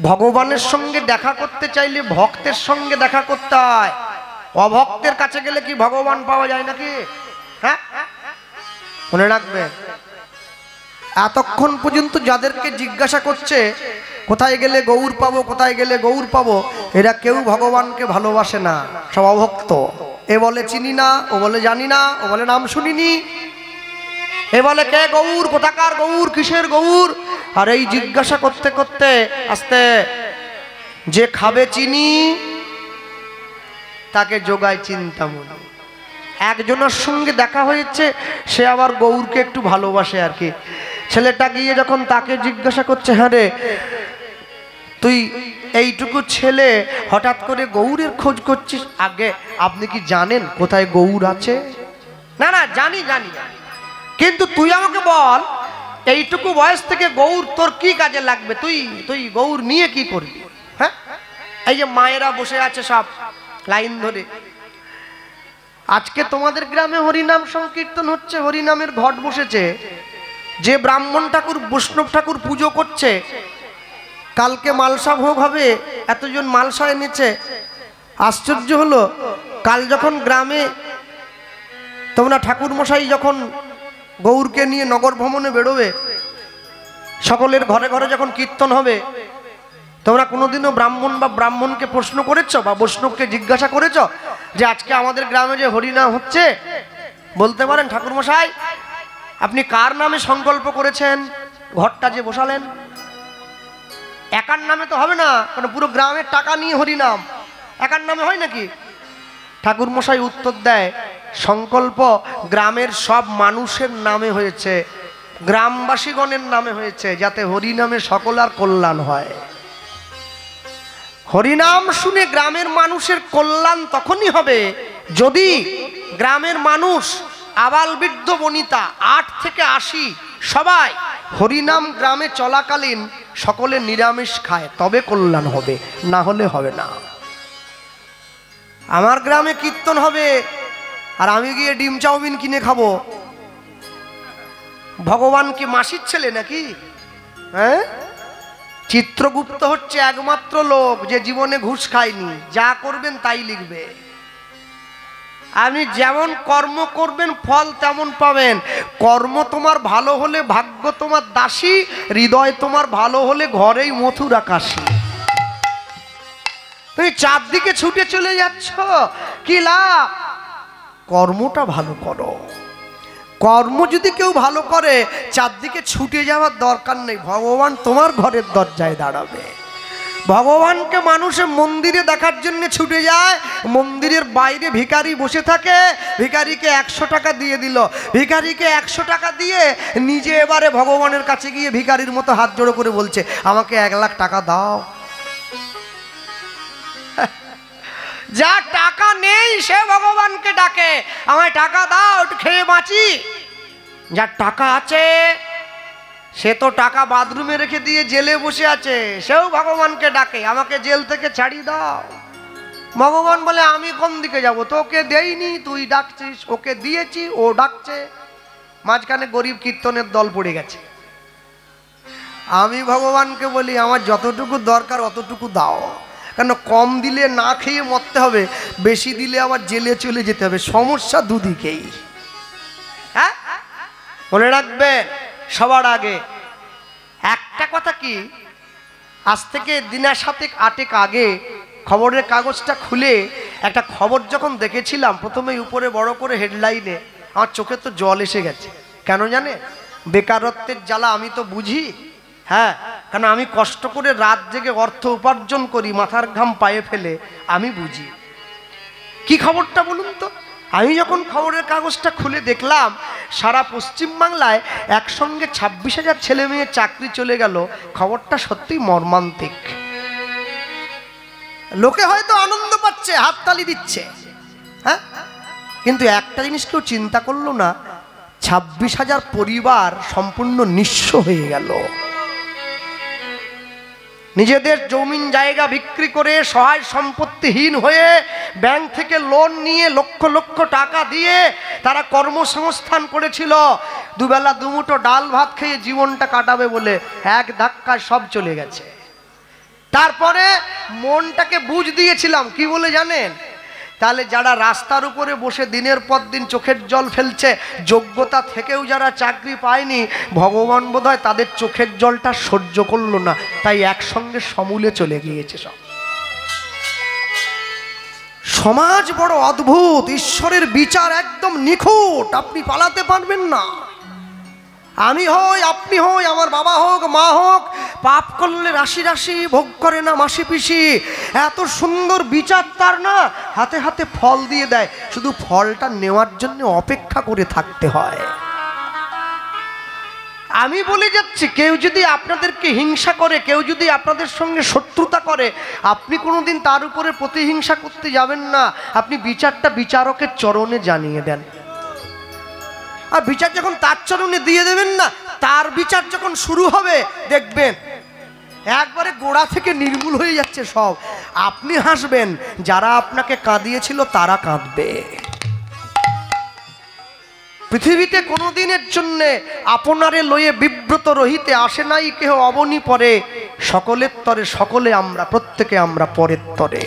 ভগবানের সঙ্গে দেখা করতে চাইলে ভক্তের সঙ্গে দেখা করতে হয় অভক্তের কাছে গেলে কি ভগবান পাওয়া যায় নাকি হ্যাঁ মনে রাখবে এতক্ষণ পর্যন্ত যাদেরকে জিজ্ঞাসা করছে কোথায় গেলে গৌর পাবো কোথায় গেলে গৌর পাবো এরা কেউ ভগবানকে ভালোবাসে না সব অভক্ত এ বলে চিনি না ও বলে জানি না ও বলে নাম শুনিনি এ বলে কে গৌর কোথাকার গৌর কিসের গৌর আর এই জিজ্ঞাসা করতে করতে আস্তে যে খাবে চিনি তাকে যোগায় চিন্তামণি একজনের সঙ্গে দেখা হয়েছে সে আবার গৌরকে একটু ভালোবাসে আর কি ছেলেটা গিয়ে যখন তাকে জিজ্ঞাসা করছে হ্যাঁ রে তুই এইটুকু ছেলে হঠাৎ করে গৌরের খোঁজ করছিস আগে আপনি কি জানেন কোথায় গৌর আছে না না জানি জানি কিন্তু তুই আমাকে বল এইটুকু বয়স থেকে গৌর তোর কি কাজে লাগবে তুই তুই গৌর নিয়ে কি করবি হ্যাঁ এই যে মায়েরা বসে আছে সব লাইন ধরে আজকে তোমাদের গ্রামে হরিনাম সংকীর্তন হচ্ছে হরিনামের ঘট বসেছে যে ব্রাহ্মণ ঠাকুর বৈষ্ণব ঠাকুর পুজো করছে কালকে মালসা ভোগ হবে এতজন মালসা এনেছে আশ্চর্য হলো কাল যখন গ্রামে তোমরা ঠাকুর মশাই যখন গৌরকে নিয়ে নগর ভ্রমণে বেরোবে, সকলের ঘরে ঘরে যখন কীর্তন হবে, তোমরা কোনোদিনও ব্রাহ্মণ বা ব্রাহ্মণকে প্রশ্ন করেছ বা বৈষ্ণবকে জিজ্ঞাসা করেছ যে আজকে আমাদের গ্রামে যে হরিনাম হচ্ছে, বলতে পারেন ঠাকুর মশাই আপনি কার নামে সংকল্প করেছেন, ঘরটা যে বসালেন? একার নামে তো হবে না, কারণ পুরো গ্রামের টাকা নিয়ে হরিনাম, একার নামে হয় নাকি? ঠাকুর মশাই উত্তর দেয়, সংকল্প গ্রামের সব মানুষের নামে হয়েছে, গ্রামবাসীগণের নামে হয়েছে, যাতে হরিনামে সকলার কল্যাণ হয়। হরিনাম শুনে গ্রামের মানুষের কল্যাণ তখনই হবে যদি গ্রামের মানুষ আবাল বৃদ্ধ বনিতা 8 থেকে 80 সবাই হরিনাম গ্রামে চলাকালীন সকলে নিরামিষ খায়, তবে কল্যাণ হবে, না হলে হবে না। আমার গ্রামে কীর্তন হবে আর আমি গিয়ে ডিম চাউমিন কিনে খাবো, ভগবান কি মাসির ছেলে নাকি? হ্যাঁ, চিত্রগুপ্ত হচ্ছে একমাত্র লোক যে জীবনে ঘুষ খায়নি, যা করবেন তাই লিখবে। আপনি যেমন কর্ম করবেন ফল তেমন পাবেন। কর্ম তোমার ভালো হলে ভাগ্য তোমার দাসী, হৃদয় তোমার ভালো হলে ঘরেই মথুরা কাশী। তুমি চারদিকে ছুটে চলে যাচ্ছ, কি লাভ? কর্মটা ভালো করো। কর্ম যদি কেউ ভালো করে, চারদিকে ছুটে যাওয়ার দরকার নেই, ভগবান তোমার ঘরের দরজায় দাঁড়াবে। ভগবানকে মানুষে মন্দিরে দেখার জন্য ছুটে যায়, মন্দিরের বাইরে ভিখারি বসে থাকে, ভিখারিকে 100 টাকা দিয়ে দিল, ভিখারিকে 100 টাকা দিয়ে নিজে এবারে ভগবানের কাছে গিয়ে ভিখারির মতো হাত জোড়ো করে বলছে আমাকে 1 লাখ টাকা দাও। যা টাকা নেই সে ভগবানকে ডাকে, আমায় টাকা দাও একটু খেয়ে বাঁচি। যার টাকা আছে সে তো টাকা বাথরুমে রেখে দিয়ে জেলে বসে আছে, সেও ভগবানকে ডাকে আমাকে জেল থেকে ছাড়িয়ে দাও। ভগবান বলে আমি কোন দিকে যাব, তোকে দেইনি তুই ডাকছিস, ওকে দিয়েছি ও ডাকছে। মাঝখানে গরিব কীর্তনের দল পড়ে গেছে। আমি ভগবানকে বলি আমার যতটুকু দরকার অতটুকু দাও, কেন কম দিলে না খেয়ে মরতে হবে, বেশি দিলে আবার জেলে চলে যেতে হবে, সমস্যা দুদিকেই। হ্যাঁ, মনে রাখবেন সবার আগে একটা কথা, কি আজ থেকে দিনের 7-8 আগে খবরের কাগজটা খুলে একটা খবর যখন দেখেছিলাম, প্রথমেই উপরে বড় করে হেডলাইনে আমার চোখে তো জল এসে গেছে। কেন জানে? বেকারত্বের জ্বালা আমি তো বুঝি। হ্যাঁ, কারণ আমি কষ্ট করে রাত জেগে অর্থ উপার্জন করি, মাথার ঘাম পায়ে ফেলে, আমি বুঝি। কি খবরটা বলুন তো? আমি যখন খবরের কাগজটা খুলে দেখলাম সারা পশ্চিম বাংলায় একসঙ্গে 26,000 ছেলে মেয়ের চাকরি চলে গেল। খবরটা সত্যিই মর্মান্তিক। লোকে হয়তো আনন্দ পাচ্ছে, হাততালি দিচ্ছে, হ্যাঁ, কিন্তু একটা জিনিস কেউ চিন্তা করলো না, 26,000 পরিবার সম্পূর্ণ নিঃস্ব হয়ে গেল। নিজেদের জমিন জায়গা বিক্রি করে সহায় সম্পত্তিহীন হয়ে ব্যাংক থেকে লোন নিয়ে লক্ষ লক্ষ টাকা দিয়ে তারা কর্মসংস্থান করেছিল, দুবেলা দুমুঠো ডাল ভাত খেয়ে জীবনটা কাটাবে বলে, এক ধাক্কায় সব চলে গেছে। তারপরে মনটাকে বুঝ দিয়েছিলাম কি বলে জানেন? তাহলে যারা রাস্তার উপরে বসে দিনের পর দিন চোখের জল ফেলছে, যোগ্যতা থেকেও যারা চাকরি পায়নি, ভগবান বোধহয় তাদের চোখের জলটা সহ্য করলো না, তাই একসঙ্গে সমূলে চলে গিয়েছে সব। সমাজ বড় অদ্ভুত, ঈশ্বরের বিচার একদম নিখুঁত, আপনি পালাতে পারবেন না। আমি হই, আপনি হই, আমার বাবা হোক, মা হোক, পাপ করলে রাশি রাশি ভোগ করে না মাসি পিসি। এত সুন্দর বিচার তার না, হাতে হাতে ফল দিয়ে দেয়, শুধু ফলটা নেওয়ার জন্য অপেক্ষা করে থাকতে হয়। আমি বলে যাচ্ছি, কেউ যদি আপনাদেরকে হিংসা করে, কেউ যদি আপনাদের সঙ্গে শত্রুতা করে, আপনি কোনোদিন তার উপরে প্রতিহিংসা করতে যাবেন না। আপনি বিচারটা বিচারকের চরণে জানিয়ে দেন। আর বিচার যখন তার চরণে দিয়ে দেবেন না, তার বিচার যখন শুরু হবে দেখবেন একবারে গোড়া থেকে নির্মূল হয়ে যাচ্ছে সব। আপনি হাসবেন, যারা আপনাকে কাঁদিয়েছিল তারা কাঁদবে। পৃথিবীতে কোনোদিনের জন্য আপনারে লয়ে বিব্রত রহিতে আসে নাই কেহ অবনী পরে, সকলের তরে সকলে আমরা, প্রত্যেকে আমরা পরের তরে।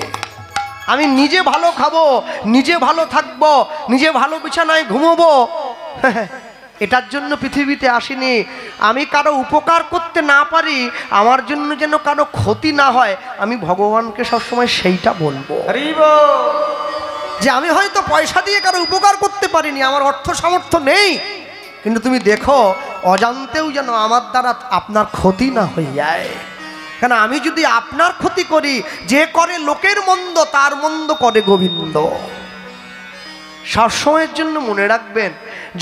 আমি নিজে ভালো খাবো, নিজে ভালো থাকবো, নিজে ভালো বিছানায় ঘুমোবো, এটার জন্য পৃথিবীতে আসিনি। আমি কারো উপকার করতে না পারি, আমার জন্য যেন কারো ক্ষতি না হয়, আমি ভগবানকে সবসময় সেইটা বলবো যে আমি হয়তো পয়সা দিয়ে কারো উপকার করতে পারিনি, আমার অর্থ সামর্থ্য নেই, কিন্তু তুমি দেখো অজান্তেও যেন আমার দ্বারা আপনার ক্ষতি না হয়ে যায়। কেন আমি যদি আপনার ক্ষতি করি, যে করে লোকের মন্দ তার মন্দ করে গোবিন্দ। সবসময়ের জন্য মনে রাখবেন,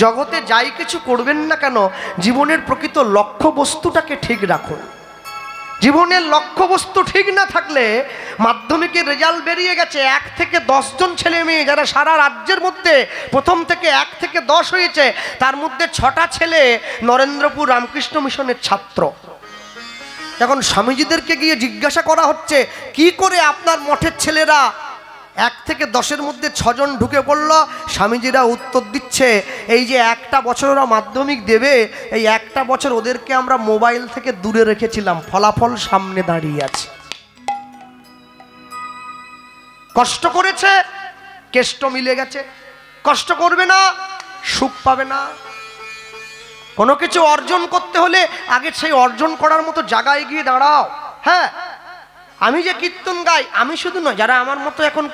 জগতে যাই কিছু করবেন না কেন, জীবনের প্রকৃত লক্ষ্য বস্তুটাকে ঠিক রাখুন। জীবনের লক্ষ্য বস্তু ঠিক না থাকলে, মাধ্যমিকের রেজাল্ট বেরিয়ে গেছে, 1 থেকে 10 জন ছেলে মেয়ে যারা সারা রাজ্যের মধ্যে প্রথম থেকে 1 থেকে 10 হয়েছে, তার মধ্যে 6টা ছেলে নরেন্দ্রপুর রামকৃষ্ণ মিশনের ছাত্র। এখন স্বামীজিদেরকে গিয়ে জিজ্ঞাসা করা হচ্ছে, কি করে আপনার মঠের ছেলেরা 1 থেকে 10-এর মধ্যে 6 জন ঢুকে পড়ল? স্বামীজিরা উত্তর দিচ্ছে, এই যে 1টা বছর ওরা মাধ্যমিক দেবে, এই 1টা বছর ওদেরকে আমরা মোবাইল থেকে দূরে রেখেছিলাম, ফলাফল সামনে দাঁড়িয়ে আছে। কষ্ট করেছে, কেষ্ট মিলে গেছে। কষ্ট করবে না, সুখ পাবে না। কোনো কিছু অর্জন করতে হলে আগে সেই অর্জন করার মতো জায়গায় গিয়ে দাঁড়াও। হ্যাঁ, আমি যে কীর্তন গাই, আমি শুধু নয়, যারা আমার মতো এখন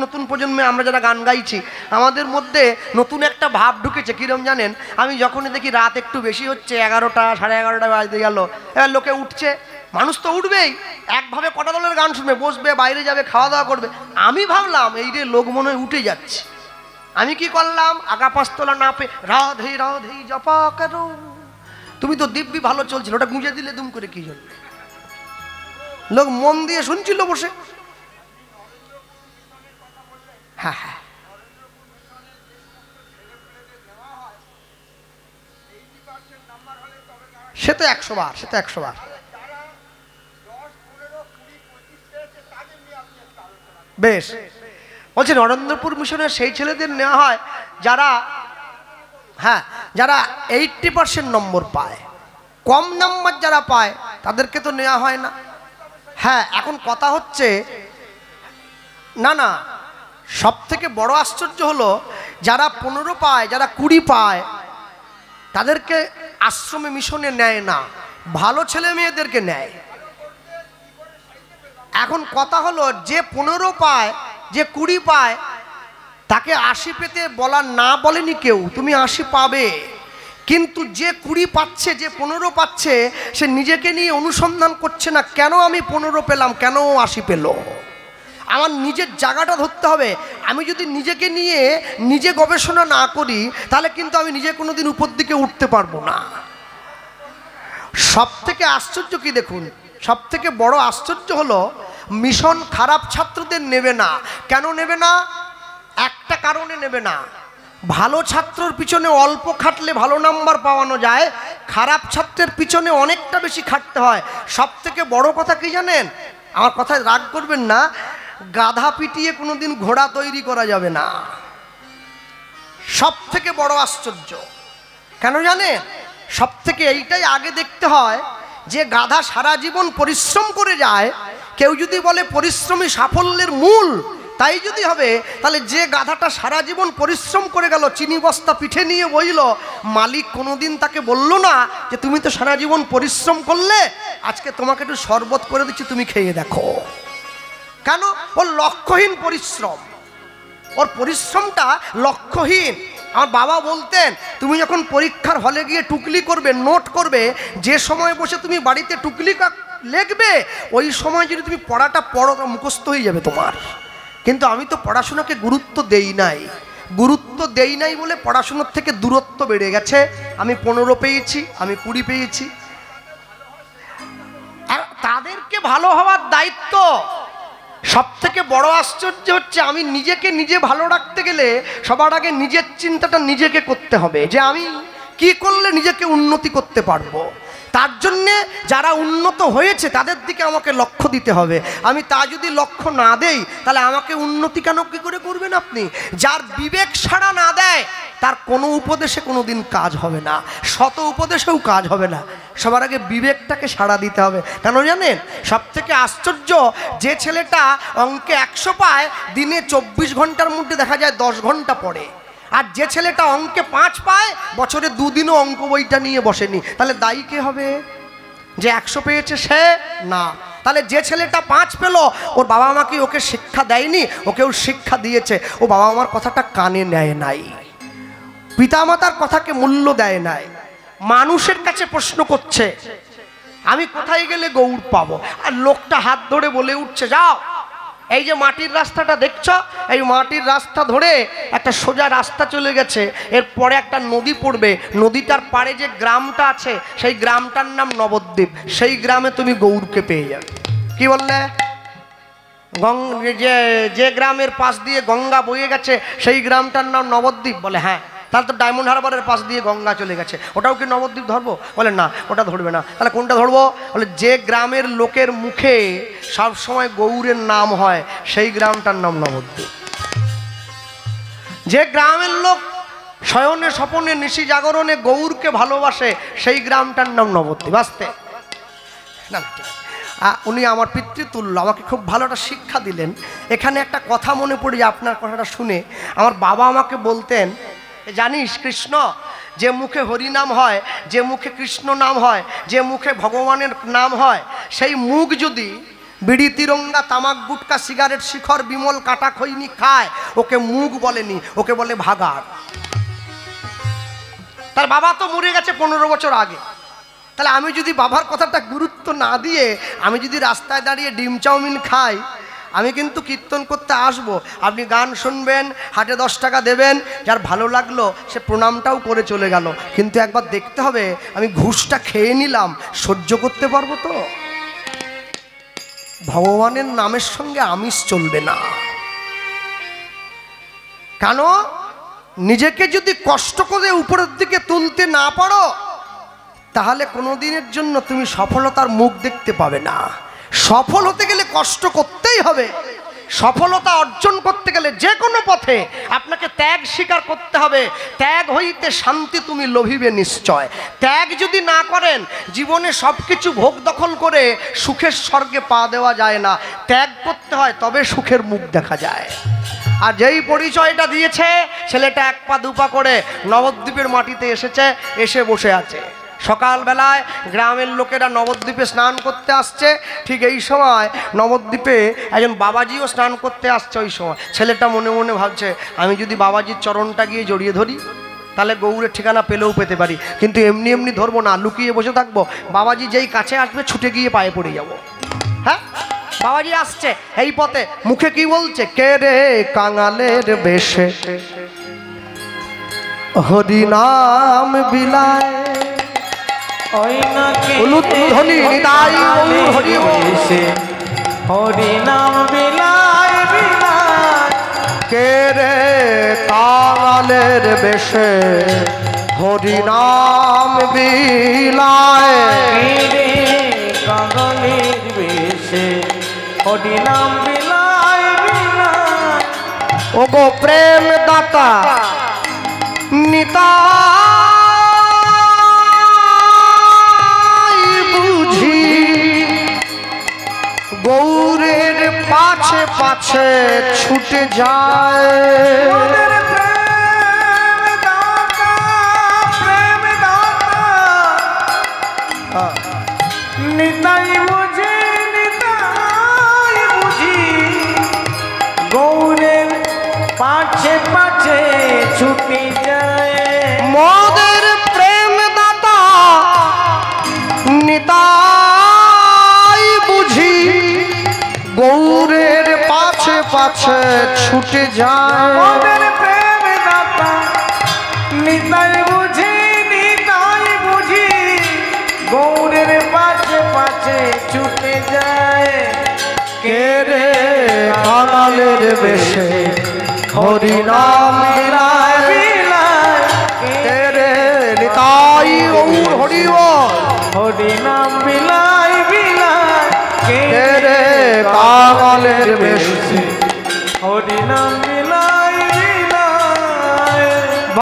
নতুন প্রজন্মে আমরা যারা গান গাইছি, আমাদের মধ্যে নতুন একটা ভাব ঢুকেছে। কিরম জানেন, আমি যখনই দেখি রাত একটু বেশি হচ্ছে, 11টা সাড়ে 11টা বাজতে গেল, এবার লোকে উঠছে, মানুষ তো উঠবেই, একভাবে কটা দলের গান শুনবে, বসবে, বাইরে যাবে, খাওয়া দাওয়া করবে। আমি ভাবলাম এই রে লোক মনে হয় উঠে যাচ্ছে। আমি কি করলাম, আগা 5 তলা না পে রাধে রাধে জপা করো, তুমি তো দিব্যি ভালো চলছিল, ওটা গুঁজে দিলে দুম করে কি জন্য? লোক মন দিয়ে শুনছিল বসে। হ্যাঁ হ্যাঁ, সে তো 100 বার, সে তো 100 বার। বেশ, বলছি নরেন্দ্রপুর মিশনের সেই ছেলেদের নেওয়া হয় যারা, হ্যাঁ, যারা 80% নম্বর পায়। কম নাম্বার যারা পায় তাদেরকে তো নেওয়া হয় না। হ্যাঁ, এখন কথা হচ্ছে, না না, সব থেকে বড় আশ্চর্য হলো যারা 15 পায়, যারা 20 পায়, তাদেরকে আশ্রমে মিশনে নেয় না, ভালো ছেলে মেয়েদেরকে নেয়। এখন কথা হলো, যে 15 পায়, যে 20 পায়, তাকে 80 পেতে বলা না বলেনি কেউ, তুমি 80 পাবে। কিন্তু যে 20 পাচ্ছে, যে 15 পাচ্ছে, সে নিজেকে নিয়ে অনুসন্ধান করছে না, কেন আমি 15 পেলাম, কেন 80 পেল। আমার নিজের জায়গাটা ধরতে হবে। আমি যদি নিজেকে নিয়ে নিজে গবেষণা না করি, তাহলে কিন্তু আমি নিজে কোনোদিন উপর দিকে উঠতে পারবো না। সব থেকে আশ্চর্য কি দেখুন, সব থেকে বড় আশ্চর্য হলো, মিশন খারাপ ছাত্রদের নেবে না। কেন নেবে না? একটা কারণে নেবে না। ভালো ছাত্রর পিছনে অল্প খাটলে ভালো নাম্বার পাওয়ানো যায়, খারাপ ছাত্রের পিছনে অনেকটা বেশি খাটতে হয়। সব থেকে বড় কথা কি জানেন, আমার কথায় রাগ করবেন না, গাধা পিটিয়ে কোনোদিন ঘোড়া তৈরি করা যাবে না। সব থেকে বড় আশ্চর্য কেন জানেন, সব থেকে এইটাই আগে দেখতে হয় যে গাধা সারা জীবন পরিশ্রম করে যায়। কেউ যদি বলে পরিশ্রমী সাফল্যের মূল, তাই যদি হবে, তাহলে যে গাধাটা সারা জীবন পরিশ্রম করে গেল, চিনি বস্তা পিঠে নিয়ে বইল, মালিক কোনোদিন তাকে বলল না যে তুমি তো সারা জীবন পরিশ্রম করলে, আজকে তোমাকে একটু শরবত করে দিচ্ছি, তুমি খেয়ে দেখো। কেন? ওর লক্ষ্যহীন পরিশ্রম, ওর পরিশ্রমটা লক্ষ্যহীন। আমার বাবা বলতেন, তুমি যখন পরীক্ষার হলে গিয়ে টুকলি করবে, নোট করবে, যে সময় বসে তুমি বাড়িতে টুকলি লিখবে, ওই সময় যদি তুমি পড়াটা পড়ো, মুখস্থ হয়ে যাবে তোমার। কিন্তু আমি তো পড়াশোনাকে গুরুত্ব দেই নাই, গুরুত্ব দেই নাই বলে পড়াশোনার থেকে দূরত্ব বেড়ে গেছে। আমি 15 পেয়েছি, আমি 20 পেয়েছি। আর তাদেরকে ভালো হওয়ার দায়িত্ব। সব থেকে বড় আশ্চর্য হচ্ছে, আমি নিজেকে নিজে ভালো রাখতে গেলে সবার আগে নিজের চিন্তাটা নিজেকে করতে হবে, যে আমি কি করলে নিজেকে উন্নতি করতে পারবো, তার জন্যে যারা উন্নত হয়েছে তাদের দিকে আমাকে লক্ষ্য দিতে হবে। আমি তা যদি লক্ষ্য না দেই তাহলে আমাকে উন্নতি কেন কী করে করবেন আপনি? যার বিবেক সাড়া না দেয় তার কোনো উপদেশে কোনো দিন কাজ হবে না, শত উপদেশেও কাজ হবে না। সবার আগে বিবেকটাকে সাড়া দিতে হবে। কেন জানেন? সব থেকে আশ্চর্য, যে ছেলেটা অঙ্কে 100 পায় দিনে 24 ঘন্টার মধ্যে দেখা যায় 10 ঘন্টা পড়ে, আর যে ছেলেটা অঙ্কে 5 পায় বছরে 2 দিনও অঙ্ক বইটা নিয়ে বসেনি, তাহলে দায়ী কে হবে? যে 100 পেয়েছে সে না। তাহলে যে ছেলেটা 5 পেল, ওর বাবা মাকে ওকে শিক্ষা দেয়নি, ওকেও শিক্ষা দিয়েছে, ও বাবা মার কথাটা কানে নেয় নাই, পিতামাতার কথাকে মূল্য দেয় নাই, মানুষের কাছে প্রশ্ন করছে আমি কোথায় গেলে গৌর পাবো। আর লোকটা হাত ধরে বলে উঠছে, যাও এই যে মাটির রাস্তাটা দেখছো, এই মাটির রাস্তা ধরে একটা সোজা রাস্তা চলে গেছে, এরপরে একটা নদী পড়বে, নদীটার পাড়ে যে গ্রামটা আছে সেই গ্রামটার নাম নবদ্বীপ, সেই গ্রামে তুমি গৌরকে পেয়ে যাবে। কি বললে? যে গ্রামের পাশ দিয়ে গঙ্গা বয়ে গেছে সেই গ্রামটার নাম নবদ্বীপ। বলে হ্যাঁ। তাহলে তো ডায়মন্ড হারবারের পাশ দিয়ে গঙ্গা চলে গেছে, ওটাও কি নবদ্বীপ ধরবো? বলে না, ওটা ধরবে না। তাহলে কোনটা ধরবো? বলে যে গ্রামের লোকের মুখে সব সময় গৌরের নাম হয় সেই গ্রামটার নাম নবদ্বীপ। যে গ্রামের লোক শয়নে স্বপনে নিশি জাগরণে গৌরকে ভালোবাসে সেই গ্রামটার নাম নবদ্বীপ। আসতে না, উনি আমার পিতৃতুল্য, আমাকে খুব ভালো একটা শিক্ষা দিলেন। এখানে একটা কথা মনে পড়ে, আপনার কথাটা শুনে আমার বাবা আমাকে বলতেন, জানিস কৃষ্ণ, যে মুখে হরি নাম হয়, যে মুখে কৃষ্ণ নাম হয়, যে মুখে ভগবানের নাম হয়, সেই মুখ যদি বিড়ি তিরঙ্গা তামাক গুটকা সিগারেট শিখর বিমল কাটা খৈনি খায়, ওকে মুখ বলেনি, ওকে বলে ভাগাড়। তার বাবা তো মরে গেছে 15 বছর আগে। তাহলে আমি যদি বাবার কথাটা গুরুত্ব না দিয়ে আমি যদি রাস্তায় দাঁড়িয়ে ডিম চাউমিন খাই, আমি কিন্তু কীর্তন করতে আসবো, আপনি গান শুনবেন, হাটে 10 টাকা দেবেন, যার ভালো লাগলো সে প্রণামটাও করে চলে গেল, কিন্তু একবার দেখতে হবে আমি ঘুষটা খেয়ে নিলাম, সহ্য করতে পারবো তো? ভগবানের নামের সঙ্গে আমিষ চলবে না। কেন? নিজেকে যদি কষ্ট করে উপরের দিকে তুলতে না পারো তাহলে কোনোদিনের জন্য তুমি সফলতার মুখ দেখতে পাবে না। সফল হতে গেলে কষ্ট করতেই হবে। সফলতা অর্জন করতে গেলে যে কোনো পথে আপনাকে ত্যাগ স্বীকার করতে হবে। ত্যাগ হইতে শান্তি তুমি লভিবে নিশ্চয়। ত্যাগ যদি না করেন, জীবনে সব কিছু ভোগ দখল করে সুখের স্বর্গে পা দেওয়া যায় না। ত্যাগ করতে হয়, তবে সুখের মুখ দেখা যায়। আর যেই পরিচয়টা দিয়েছে, ছেলেটা 1 পা 2 পা করে নবদ্বীপের মাটিতে এসেছে, এসে বসে আছে। সকালবেলায় গ্রামের লোকেরা নবদ্বীপে স্নান করতে আসছে, ঠিক এই সময় নবদ্বীপে একজন বাবাজিও স্নান করতে আসছে। ওই সময় ছেলেটা মনে মনে ভাবছে, আমি যদি বাবাজির চরণটা গিয়ে জড়িয়ে ধরি তাহলে গৌরের ঠিকানা পেলেও পেতে পারি, কিন্তু এমনি এমনি ধরবো না, লুকিয়ে বসে থাকবো। বাবাজি যেই কাছে আসবে ছুটে গিয়ে পায়ে পড়ে যাব। হ্যাঁ, বাবাজি আসছে এই পথে, মুখে কি বলছে? কে রে কাঙালের বেশে হরি নাম বিলায়, হরি নাম বিলায় বিলায়, কে রে কাঙালের বেশে হরি নাম বিলায়, কাঙালের বেশে হরি নাম বিলায় বিলায়। ও গো প্রেম দাতা নিতা গৌরের পাছে পাছে ছুটে যায়, নিতাই বুঝি নিতাই বুঝি গৌরের পাছে পাছে ছুটে যায়। মোদের প্রেম দাতা নিতাই বুঝি গৌরের পাছে পাছে ছুটে যায়। মোদের প্রেম দাতা নিতাই বুঝি নিতাই বুঝি গৌরের পাছে পাছে ছুটে যায়। কে রে কাঙালের বেশে হরি নাম বিলায় বিলায়, কে রে নিতাই গৌর হরি বল, হরি ফুলের বেশে হরি নাম